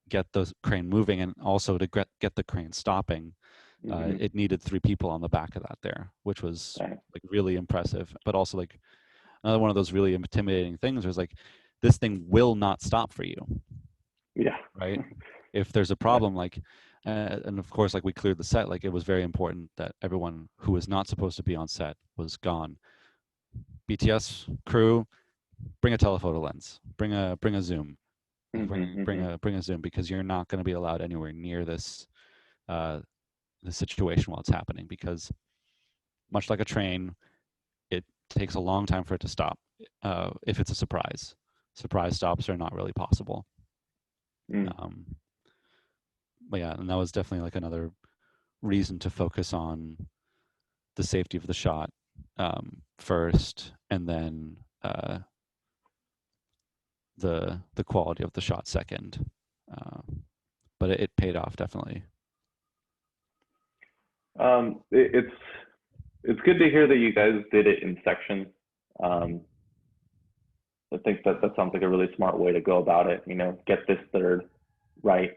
get the crane moving and also to get the crane stopping. It needed 3 people on the back of that there, which was like really impressive, but also like another one of those really intimidating things was like, this thing will not stop for you. Yeah. Right. If there's a problem, like, and of course, like we cleared the set, like it was very important that everyone who was not supposed to be on set was gone. BTS crew, bring a telephoto lens, bring a zoom, bring a zoom, because you're not going to be allowed anywhere near this the situation while it's happening, because much like a train, it takes a long time for it to stop. If it's a surprise stops are not really possible. But yeah, and that was definitely like another reason to focus on the safety of the shot first, and then the quality of the shot second. But it paid off definitely. It's good to hear that you guys did it in sections. I think that sounds like a really smart way to go about it. You know, get this third right.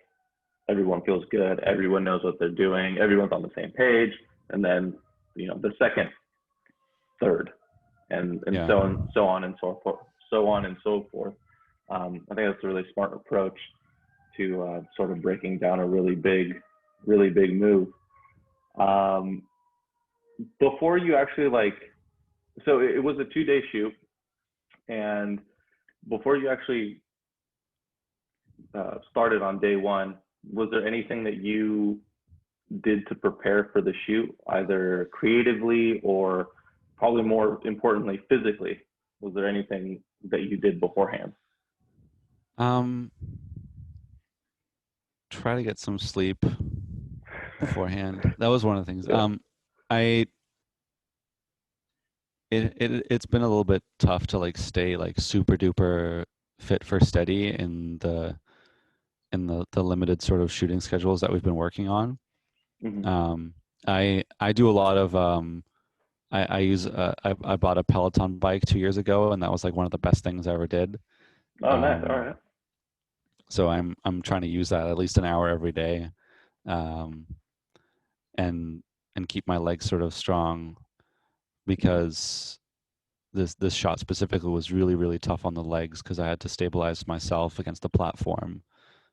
Everyone feels good. Everyone knows what they're doing. Everyone's on the same page. And then, you know, the second, third, and so on and so forth. I think that's a really smart approach to sort of breaking down a really big move. Before you actually so it was a 2-day shoot, and before you actually started on day 1, was there anything that you did to prepare for the shoot, either creatively or probably more importantly, physically? Was there anything that you did beforehand? Try to get some sleep beforehand. That was one of the things. It's been a little bit tough to like stay like super duper fit for steady in the limited sort of shooting schedules that we've been working on. I do a lot of I bought a Peloton bike 2 years ago, and that was like one of the best things I ever did. Oh, nice. All right. So I'm trying to use that at least an hour every day, and keep my legs sort of strong, because this shot specifically was really tough on the legs, because I had to stabilize myself against the platform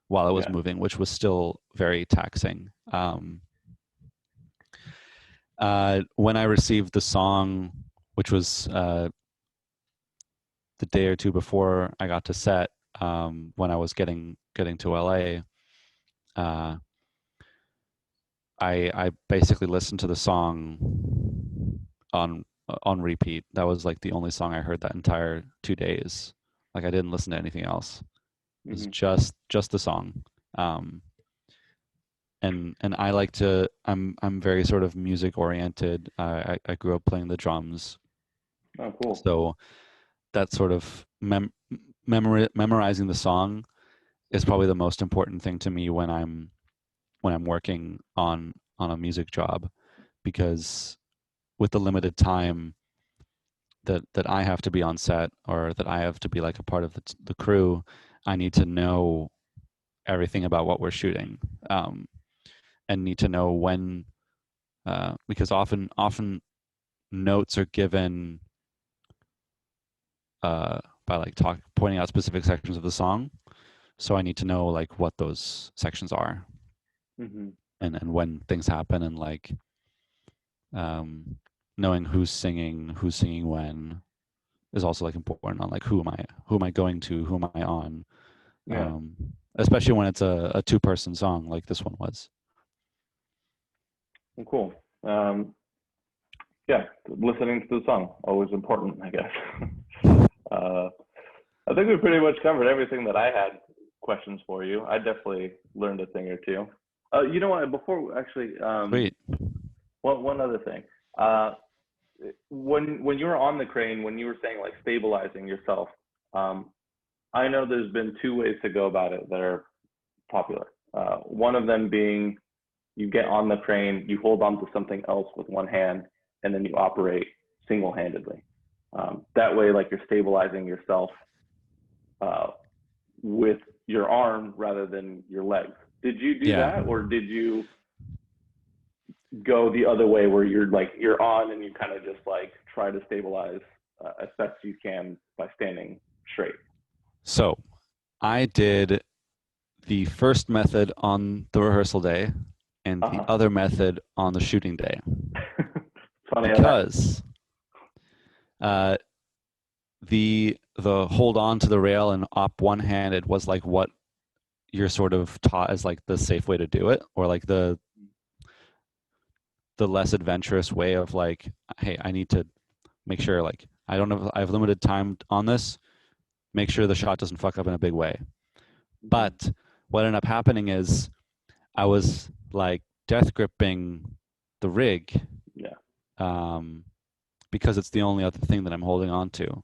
while I was moving, which was still very taxing. When I received the song, which was the day or 2 before I got to set, when I was getting to LA, I basically listened to the song on repeat. That was like the only song I heard that entire 2 days. Like I didn't listen to anything else. It was just the song. And I like to, I'm very sort of music oriented. I grew up playing the drums, Oh, cool. So that sort of memorizing the song is probably the most important thing to me when I'm working on a music job, because with the limited time that I have to be on set, or that I have to be like a part of the crew, I need to know everything about what we're shooting, and need to know when, because often notes are given by like pointing out specific sections of the song. So I need to know like what those sections are, Hmm. and when things happen, and like um, knowing who's singing when is also like important on like who am I going to, who am I on, Yeah. especially when it's a two-person song like this one was. Well, cool. Yeah, listening to the song always important, I guess. uh, I think we pretty much covered everything that I had questions for you. I definitely learned a thing or two. You know what? Before actually, Sweet. one other thing. Uh, when you were on the crane, when you were saying like stabilizing yourself, um, I know there's been two ways to go about it that are popular. One of them being you get on the crane, you hold on to something else with one hand, and then you operate single-handedly. That way, like you're stabilizing yourself uh, with your arm rather than your legs. Did you do Yeah. that, or did you go the other way where you're on and you kind of just like try to stabilize as best you can by standing straight? So I did the first method on the rehearsal day and the Uh-huh. other method on the shooting day, Funny how that. because uh, the hold on to the rail and op one-handed was like what you're sort of taught as like the safe way to do it, or like the less adventurous way of like, hey, I need to make sure like I have limited time on this, make sure the shot doesn't fuck up in a big way. Mm-hmm. But what ended up happening is I was like death gripping the rig, Yeah. um, because it's the only other thing that I'm holding on to,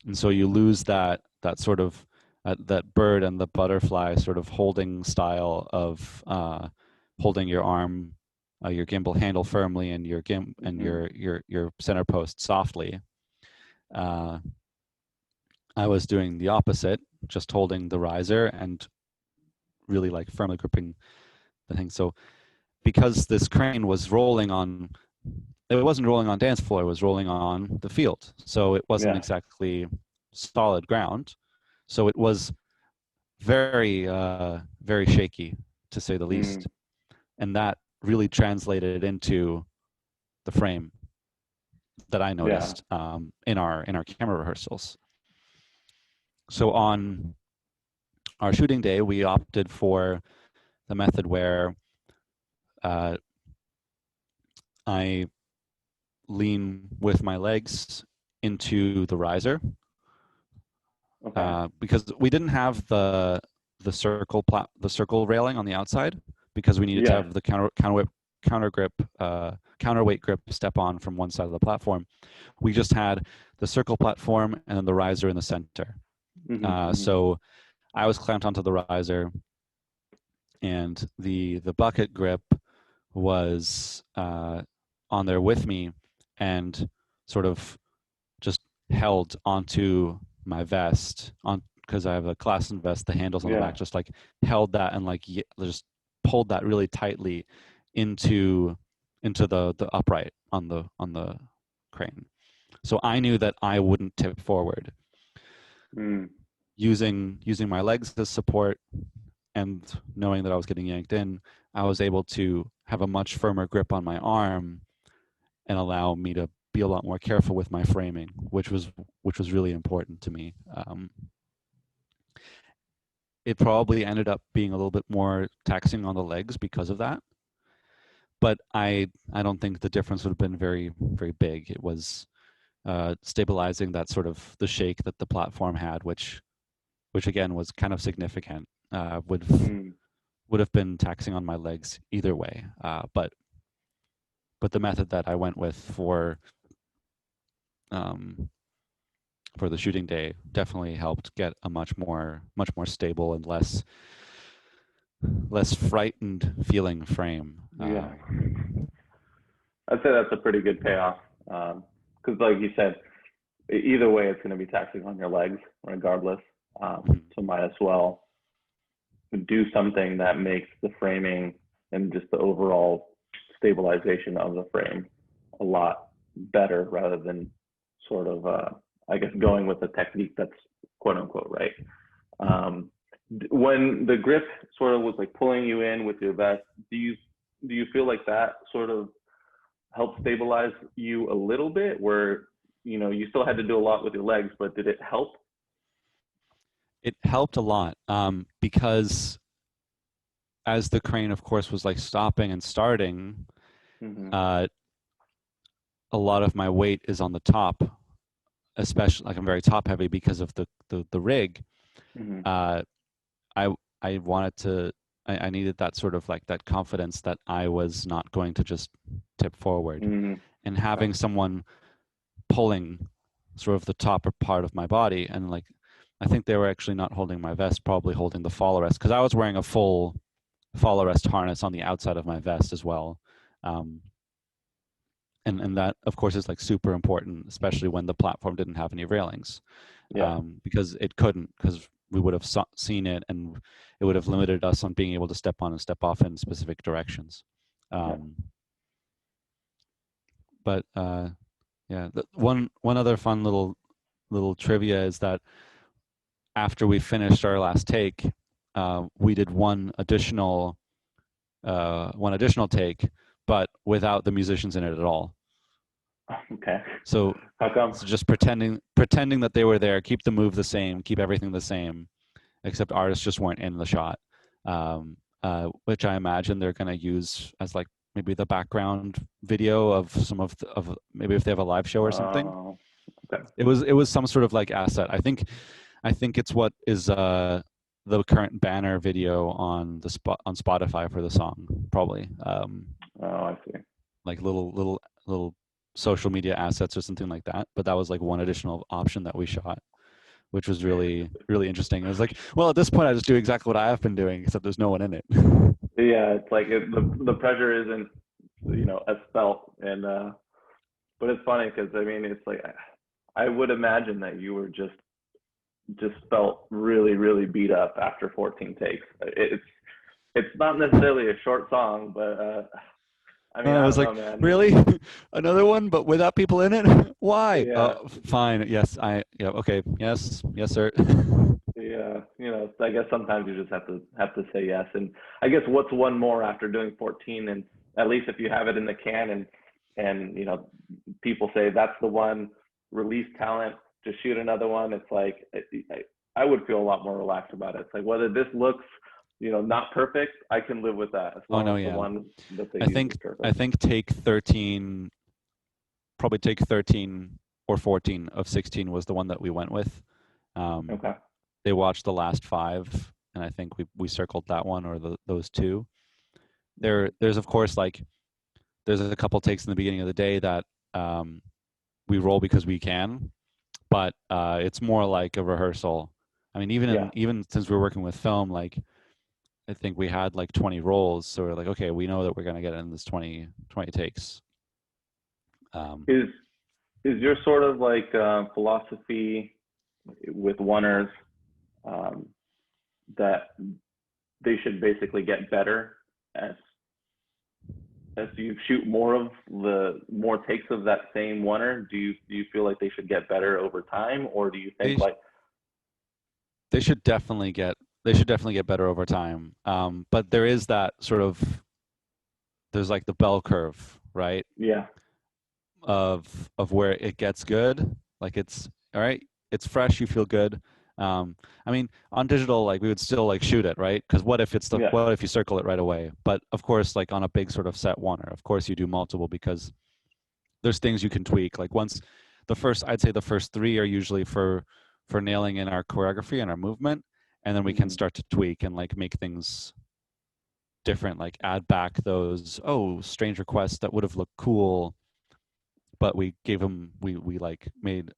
and so you lose that sort of that bird and the butterfly sort of holding style of holding your arm, your gimbal handle firmly, and Mm-hmm. your center post softly. Uh, I was doing the opposite, just holding the riser and really like firmly gripping the thing. So because this crane was rolling on, it wasn't rolling on dance floor, it was rolling on the field. So it wasn't Yeah. exactly solid ground. So it was very, very shaky, to say the Mm. least. And that really translated into the frame that I Yeah. noticed, in our camera rehearsals. So on our shooting day, we opted for the method where uh, I lean with my legs into the riser, Okay. because we didn't have the circle railing on the outside, because we needed to Yeah. have the counter grip, counterweight grip step on from one side of the platform. We just had the circle platform and then the riser in the center. Mm-hmm. Mm-hmm. So I was clamped onto the riser, and the bucket grip was on there with me, and sort of just held onto my vest on, because I have a Klassen vest. The handles on the Yeah. back just like held that, and like just pulled that really tightly into the upright on the crane. So I knew that I wouldn't tip forward. Mm. Using my legs as support, and knowing that I was getting yanked in, I was able to have a much firmer grip on my arm and allow me to be a lot more careful with my framing, which was really important to me. It probably ended up being a little bit more taxing on the legs because of that, but I don't think the difference would have been very very big. It was stabilizing that sort of the shake that the platform had, which again was kind of significant. Mm. Would have been taxing on my legs either way. But the method that I went with for for the shooting day definitely helped get a much more stable and less frightened feeling frame. Yeah. I'd say that's a pretty good payoff. Because like you said, either way, it's going to be taxing on your legs regardless. So might as well do something that makes the framing and just the overall stabilization of the frame a lot better rather than sort of, I guess, going with a technique that's quote unquote right. When the grip sort of was like pulling you in with your vest, do you feel like that sort of helped stabilize you a little bit, where you still had to do a lot with your legs, but did it help? It helped a lot, because as the crane, of course, was like stopping and starting, a lot of my weight is on the top, especially like I'm very top heavy because of the rig. I wanted to, I needed that sort of like that confidence that I was not going to just tip forward, and having someone pulling sort of the top part of my body, and like I think they were actually not holding my vest, probably holding the fall arrest, because I was wearing a full fall arrest harness on the outside of my vest as well. And that, of course, is like super important, especially when the platform didn't have any railings, because it couldn't, because we would have seen it and it would have limited us on being able to step on and step off in specific directions. But yeah, one other fun little trivia is that after we finished our last take, we did one additional take, but without the musicians in it at all. Okay. So how come? So just pretending that they were there, keep the move the same, keep everything the same, except artists just weren't in the shot, which I imagine they're going to use as like maybe the background video of some of maybe if they have a live show or something. Okay. It was some sort of like asset. I think it's what is the current banner video on on Spotify for the song, probably. I see. Like little social media assets or something like that. But that was like one additional option that we shot, which was really interesting. It was like, well, at this point, I just do exactly what I have been doing, except there's no one in it. Yeah, it's like the pressure isn't as felt, and but it's funny because I mean it's like I would imagine that you were just felt really beat up after 14 takes. It's not necessarily a short song, but I mean, I was like, know, really? Another one, but without people in it? Why? Yeah. Fine. Yes, yeah, okay. Yes, sir. Yeah, I guess sometimes you just have to say yes. And I guess what's one more after doing 14, and at least if you have it in the can and people say that's the one, release talent, just shoot another one. It's like I would feel a lot more relaxed about it. It's like whether this looks not perfect, I can live with that as long as the one that they use is perfect. I think take 13, probably take 13 or 14 of 16 was the one that we went with. Okay. They watched the last 5, and I think we circled that one or those 2. There's of course like there's a couple takes in the beginning of the day that we roll because we can, but it's more like a rehearsal. I mean, even since we're working with film, like I think we had like 20 rolls, so we're like, okay, we know that we're gonna get in this 20 takes. Is your sort of like philosophy with oners that they should basically get better as you shoot more takes of that same oner? Do you feel like they should get better over time, or do you think they should definitely get better over time? But there is that sort of, there's like the bell curve, right? Yeah. Of where it gets good, like it's all right, it's fresh, you feel good. I mean, on digital, like we would still like shoot it, right? Because what if what if you circle it right away? But of course, like on a big sort of set oner, of course you do multiple because there's things you can tweak. Like once I'd say the first 3 are usually for nailing in our choreography and our movement, and then we can start to tweak and like make things different, like add back those strange requests that would have looked cool but we like made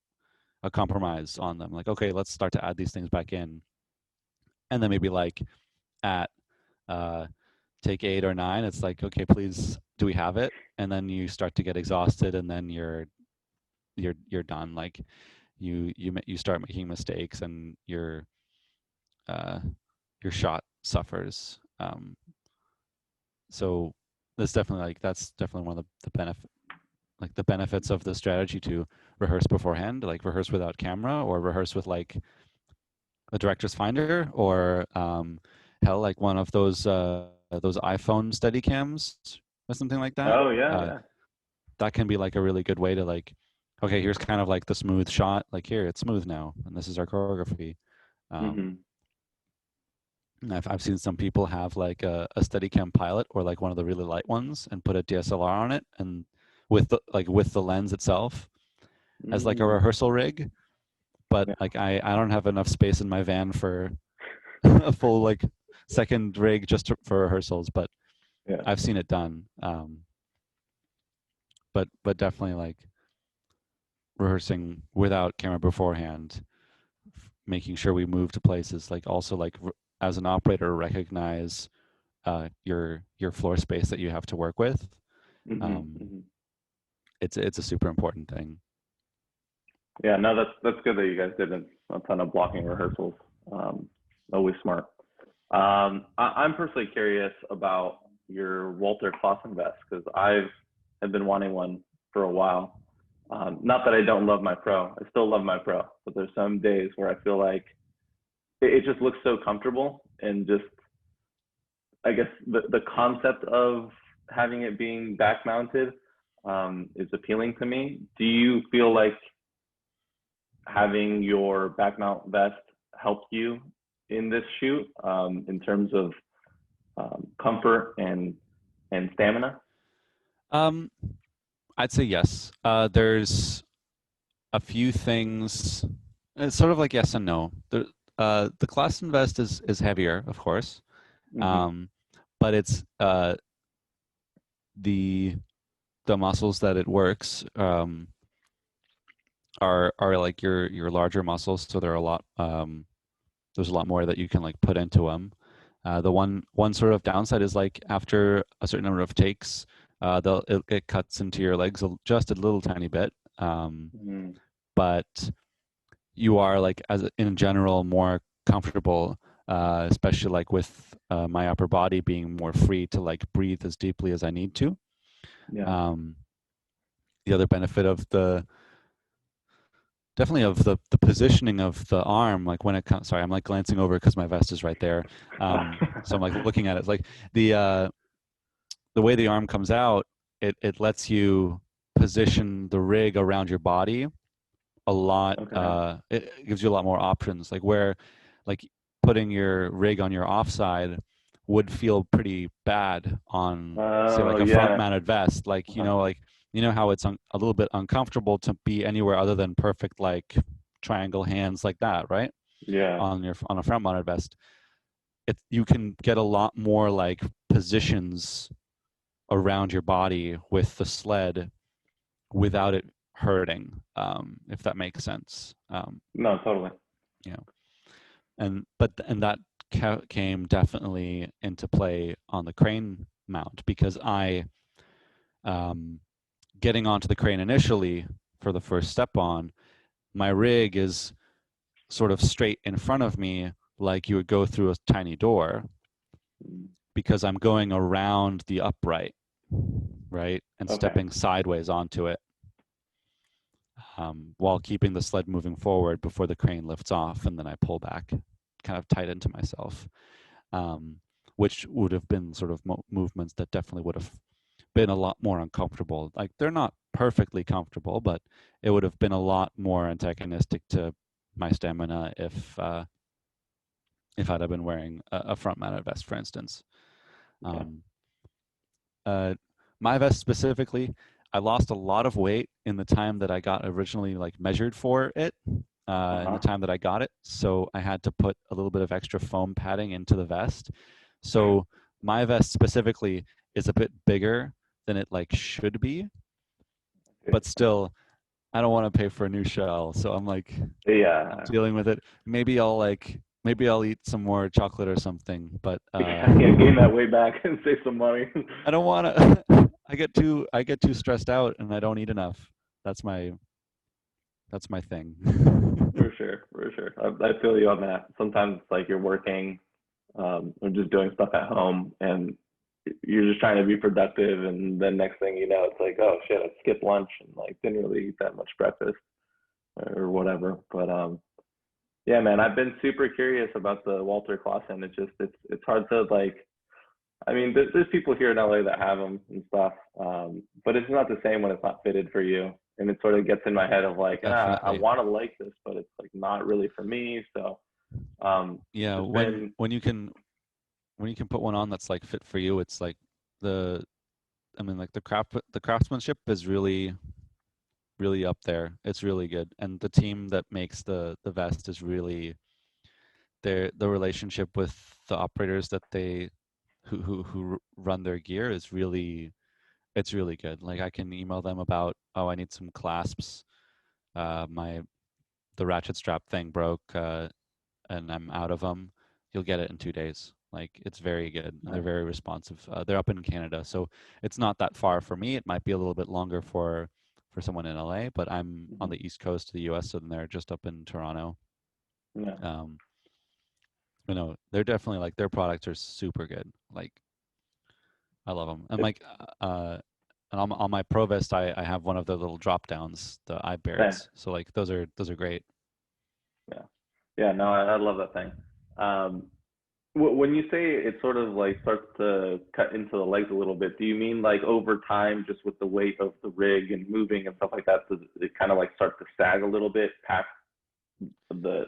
a compromise on them. Like, okay, let's start to add these things back in, and then maybe like at take 8 or 9, it's like, okay, please, do we have it? And then you start to get exhausted, and then you're done. Like you start making mistakes, and your shot suffers. So that's definitely one of the benefits of the strategy to rehearse beforehand, like rehearse without camera, or rehearse with like a director's finder, or hell, like one of those iPhone Steadicams or something like that. Oh yeah. That can be like a really good way to like, okay, here's kind of like the smooth shot. Like, here, it's smooth now, and this is our choreography. Mm-hmm. I've seen some people have like a Steadicam Pilot, or like one of the really light ones, and put a DSLR on it, and with the lens itself as like a rehearsal rig. But Yeah. like I don't have enough space in my van for a full like second rig just for rehearsals. But Yeah. I've seen it done. But definitely like rehearsing without camera beforehand, making sure we move to places, like also like as an operator recognize your floor space that you have to work with. It's a super important thing. Yeah, no, that's good that you guys did a ton of blocking rehearsals. Always smart. I'm personally curious about your Walter Klassen vest, because have been wanting one for a while. Not that I don't love my pro, I still love my pro, but there's some days where I feel like it just looks so comfortable, and just, I guess the concept of having it being back mounted is appealing to me. Do you feel like having your back mount vest helped you in this shoot in terms of comfort and stamina? I'd say yes. There's a few things. It's sort of like yes and no. The Klassen vest is heavier, of course, but it's the muscles that it works are like your larger muscles, so there are a lot. There's a lot more that you can like put into them. The one sort of downside is like after a certain number of takes, it cuts into your legs just a little tiny bit. But you are like, as in general, more comfortable, especially like with my upper body being more free to like breathe as deeply as I need to. Yeah. The other benefit of the positioning of the arm, like when it comes, sorry, I'm like glancing over because my vest is right there. So I'm like looking at it. It's like the way the arm comes out, it lets you position the rig around your body a lot. Okay. It gives you a lot more options, like where like putting your rig on your offside would feel pretty bad on say like a front mounted vest. Like, like, how it's a little bit uncomfortable to be anywhere other than perfect, like triangle hands like that, right? Yeah. On a front mounted vest, you can get a lot more like positions around your body with the sled without it hurting, if that makes sense. No, totally. And that came definitely into play on the crane mount, because I getting onto the crane initially for the first step on, my rig is sort of straight in front of me, like you would go through a tiny door, because I'm going around the upright, right, and stepping sideways onto it, while keeping the sled moving forward before the crane lifts off, and then I pull back, kind of tight into myself, which would have been sort of movements that definitely would have been a lot more uncomfortable. Like, they're not perfectly comfortable, but it would have been a lot more antagonistic to my stamina if I'd have been wearing a front-mounted vest, for instance. My vest specifically, I lost a lot of weight in the time that I got originally like measured for it, in the time that I got it. So I had to put a little bit of extra foam padding into the vest. So my vest specifically is a bit bigger than it like should be. but still, I don't want to pay for a new shell. So I'm like, I'm Yeah. dealing with it. Maybe I'll eat some more chocolate or something, but Yeah, gain that weight back and save some money. I don't want to. I get too stressed out, and I don't eat enough. That's my that's my thing. For sure, for sure. I feel you on that. Sometimes it's like you're working, or just doing stuff at home, and you're just trying to be productive, and then next thing you know, it's like, oh shit, I skipped lunch and like didn't really eat that much breakfast or whatever. But yeah, man, I've been super curious about the Walter Klassen. It's hard to like. I mean, there's people here in LA that have them and stuff, but it's not the same when it's not fitted for you. And it sort of gets in my head of like, I Definitely. want to like this, but it's like not really for me. So Yeah, it's been, when you can put one on that's like fit for you, it's like the I mean like the craftsmanship is really up there. It's really good. And the team that makes the vest is really the relationship with the operators that they who run their gear is really it's really good. Like I can email them about, oh, I need some clasps. My the ratchet strap thing broke, and I'm out of them. You'll get it in 2 days. Like it's very good, and they're very responsive. They're up in Canada, so it's not that far for me. It might be a little bit longer for someone in LA, but I'm on mhm, the east coast of the U.S., and they're just up in Toronto. yeah, Um, they're definitely like their products are super good. Like I love them. And it's like and on my Pro Vest, I have one of the little drop downs, the eye same. beards. So like those are great. Yeah. Yeah, no, I love that thing. Um, when you say it sort of like starts to cut into the legs a little bit, do you mean like over time, just with the weight of the rig and moving and stuff like that, does it kind of like start to sag a little bit past the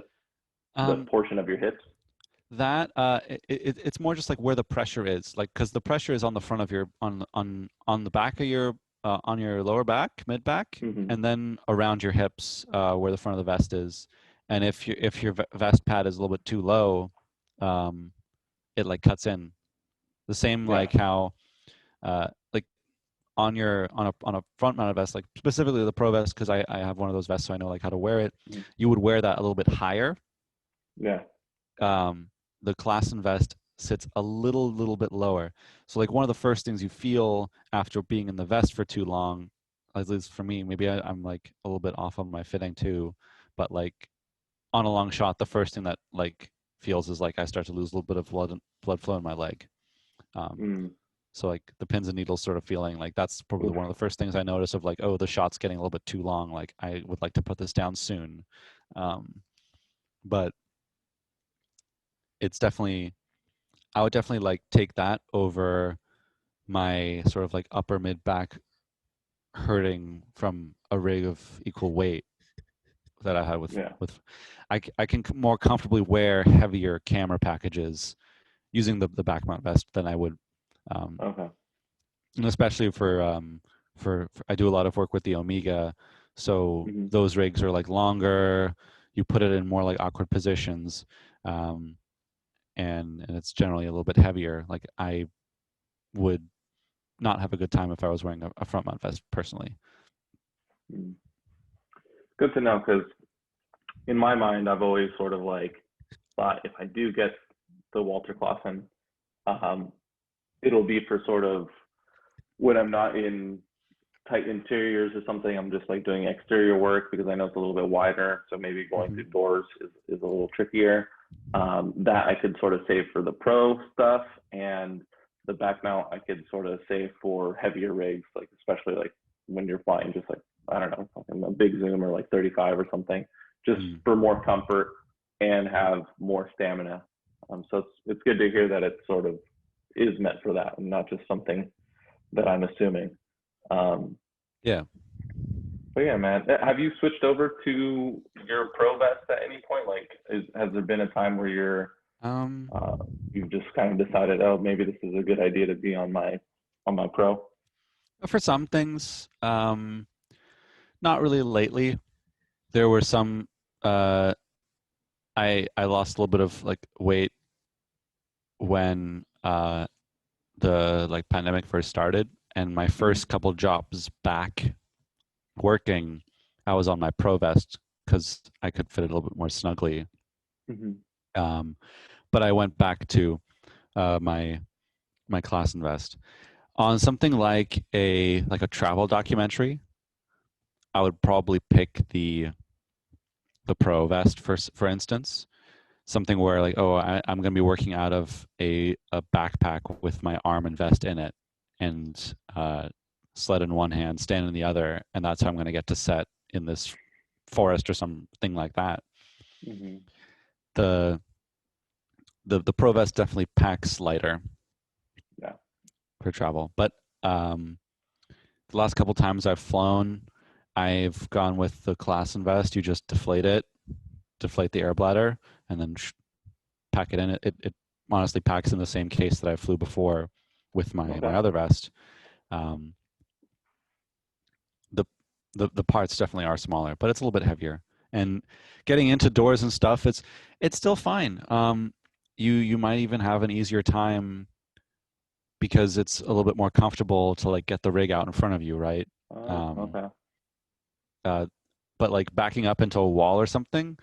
the Um, portion of your hips? that it's more just like where the pressure is, like because the pressure is on the front of your on the back of your on your lower back, mid back, Hmm. and then around your hips where the front of the vest is. And if your vest pad is a little bit too low, um, it like cuts in. The same Yeah. like how like on your on a front mounted vest, like specifically the Pro Vest, because I have one of those vests, so I know like how to wear it. Mhm. You would wear that a little bit higher. Yeah. um, the Klassen vest sits a little bit lower. So like one of the first things you feel after being in the vest for too long, at least for me, maybe I'm like a little bit off on my fitting too, but like on a long shot, the first thing that like feels is like I start to lose a little bit of blood flow in my leg. Um, Mm. so like the pins and needles sort of feeling like that's probably Oof. one of the first things I notice of like, oh, the shot's getting a little bit too long. Like I would like to put this down soon. Um, but it's definitely I would definitely like take that over my sort of like upper mid back hurting from a rig of equal weight that I had Yeah. with I can more comfortably wear heavier camera packages using the back mount vest than I would, um, Okay. and especially for I do a lot of work with the Omega, so Hmm. those rigs are like longer. You put it in more like awkward positions, um, and it's generally a little bit heavier. Like I would not have a good time if I was wearing a front mount vest personally. Mm. Good to know, because in my mind, I've always sort of like thought if I do get the Walter Klassen, um, it'll be for sort of when I'm not in tight interiors or something. I'm just like doing exterior work because I know it's a little bit wider. So maybe going Hmm. through doors is a little trickier. That I could sort of save for the pro stuff, and the back mount I could sort of save for heavier rigs, like especially like when you're flying just like, I don't know, a big zoom or like 35 or something, just Mm. for more comfort and have more stamina. So it's good to hear that it sort of is meant for that and not just something that I'm assuming. Um, Yeah. but yeah, man, have you switched over to your pro vest at any point? Like, has there been a time where Um, uh, you've just kind of decided, oh, maybe this is a good idea to be on my pro? for some things, not really lately. There were some. Uh, I lost a little bit of like weight when the like pandemic first started, and my Hmm. first couple jobs back working, I was on my pro vest because I could fit it a little bit more snugly. Mm-hmm. But I went back to my Klassen vest. On something like a travel documentary, I would probably pick the pro vest for instance. Something where like, oh, I'm going to be working out of a backpack with my arm and vest in it, and sled in one hand, stand in the other, and that's how I'm going to get to set in this forest or something like that. Mm-hmm. The pro vest definitely packs lighter. Yeah. For travel, but the last couple times I've flown, I've gone with the Klassen vest. You just deflate the air bladder, and then pack it in. It honestly packs in the same case that I flew before with my other vest. The parts definitely are smaller, but it's a little bit heavier. And getting into doors and stuff, it's still fine. You might even have an easier time because it's a little bit more comfortable to like get the rig out in front of you, right? Okay. But like backing up into a wall or something,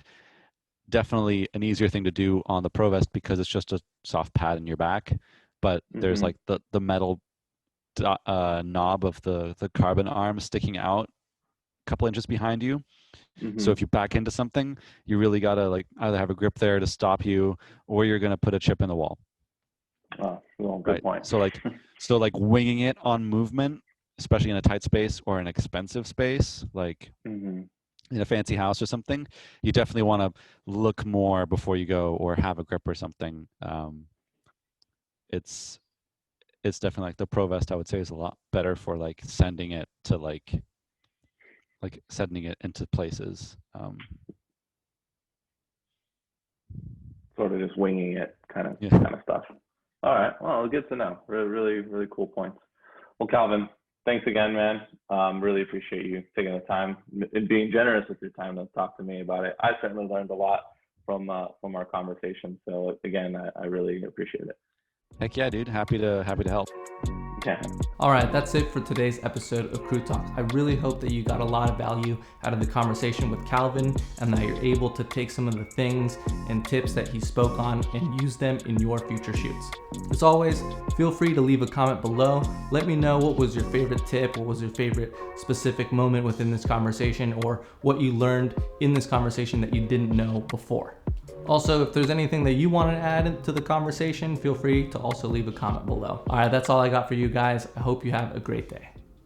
definitely an easier thing to do on the Pro Vest because it's just a soft pad in your back. But there's like the metal knob of the carbon arm sticking out a couple inches behind you. Mm-hmm. So if you back into something, you really gotta like either have a grip there to stop you, or you're gonna put a chip in the wall. Oh, well, good point. So like winging it on movement, especially in a tight space or an expensive space, like in a fancy house or something, you definitely want to look more before you go or have a grip or something. It's definitely like the Pro Vest, I would say, is a lot better for like sending it to like sending it into places. Sort of just winging it kind of stuff. All right. Well, good to know. Really, really cool points. Well, Calvin, thanks again, man. Really appreciate you taking the time and being generous with your time to talk to me about it. I certainly learned a lot from our conversation. So again, I really appreciate it. Heck yeah, dude. Happy to help. Yeah. All right, that's it for today's episode of Crew Talk. I really hope that you got a lot of value out of the conversation with Calvin and that you're able to take some of the things and tips that he spoke on and use them in your future shoots. As always, feel free to leave a comment below. Let me know what was your favorite tip, what was your favorite specific moment within this conversation, or what you learned in this conversation that you didn't know before. Also, if there's anything that you want to add to the conversation, feel free to also leave a comment below. All right, that's all I got for you guys. I hope you have a great day.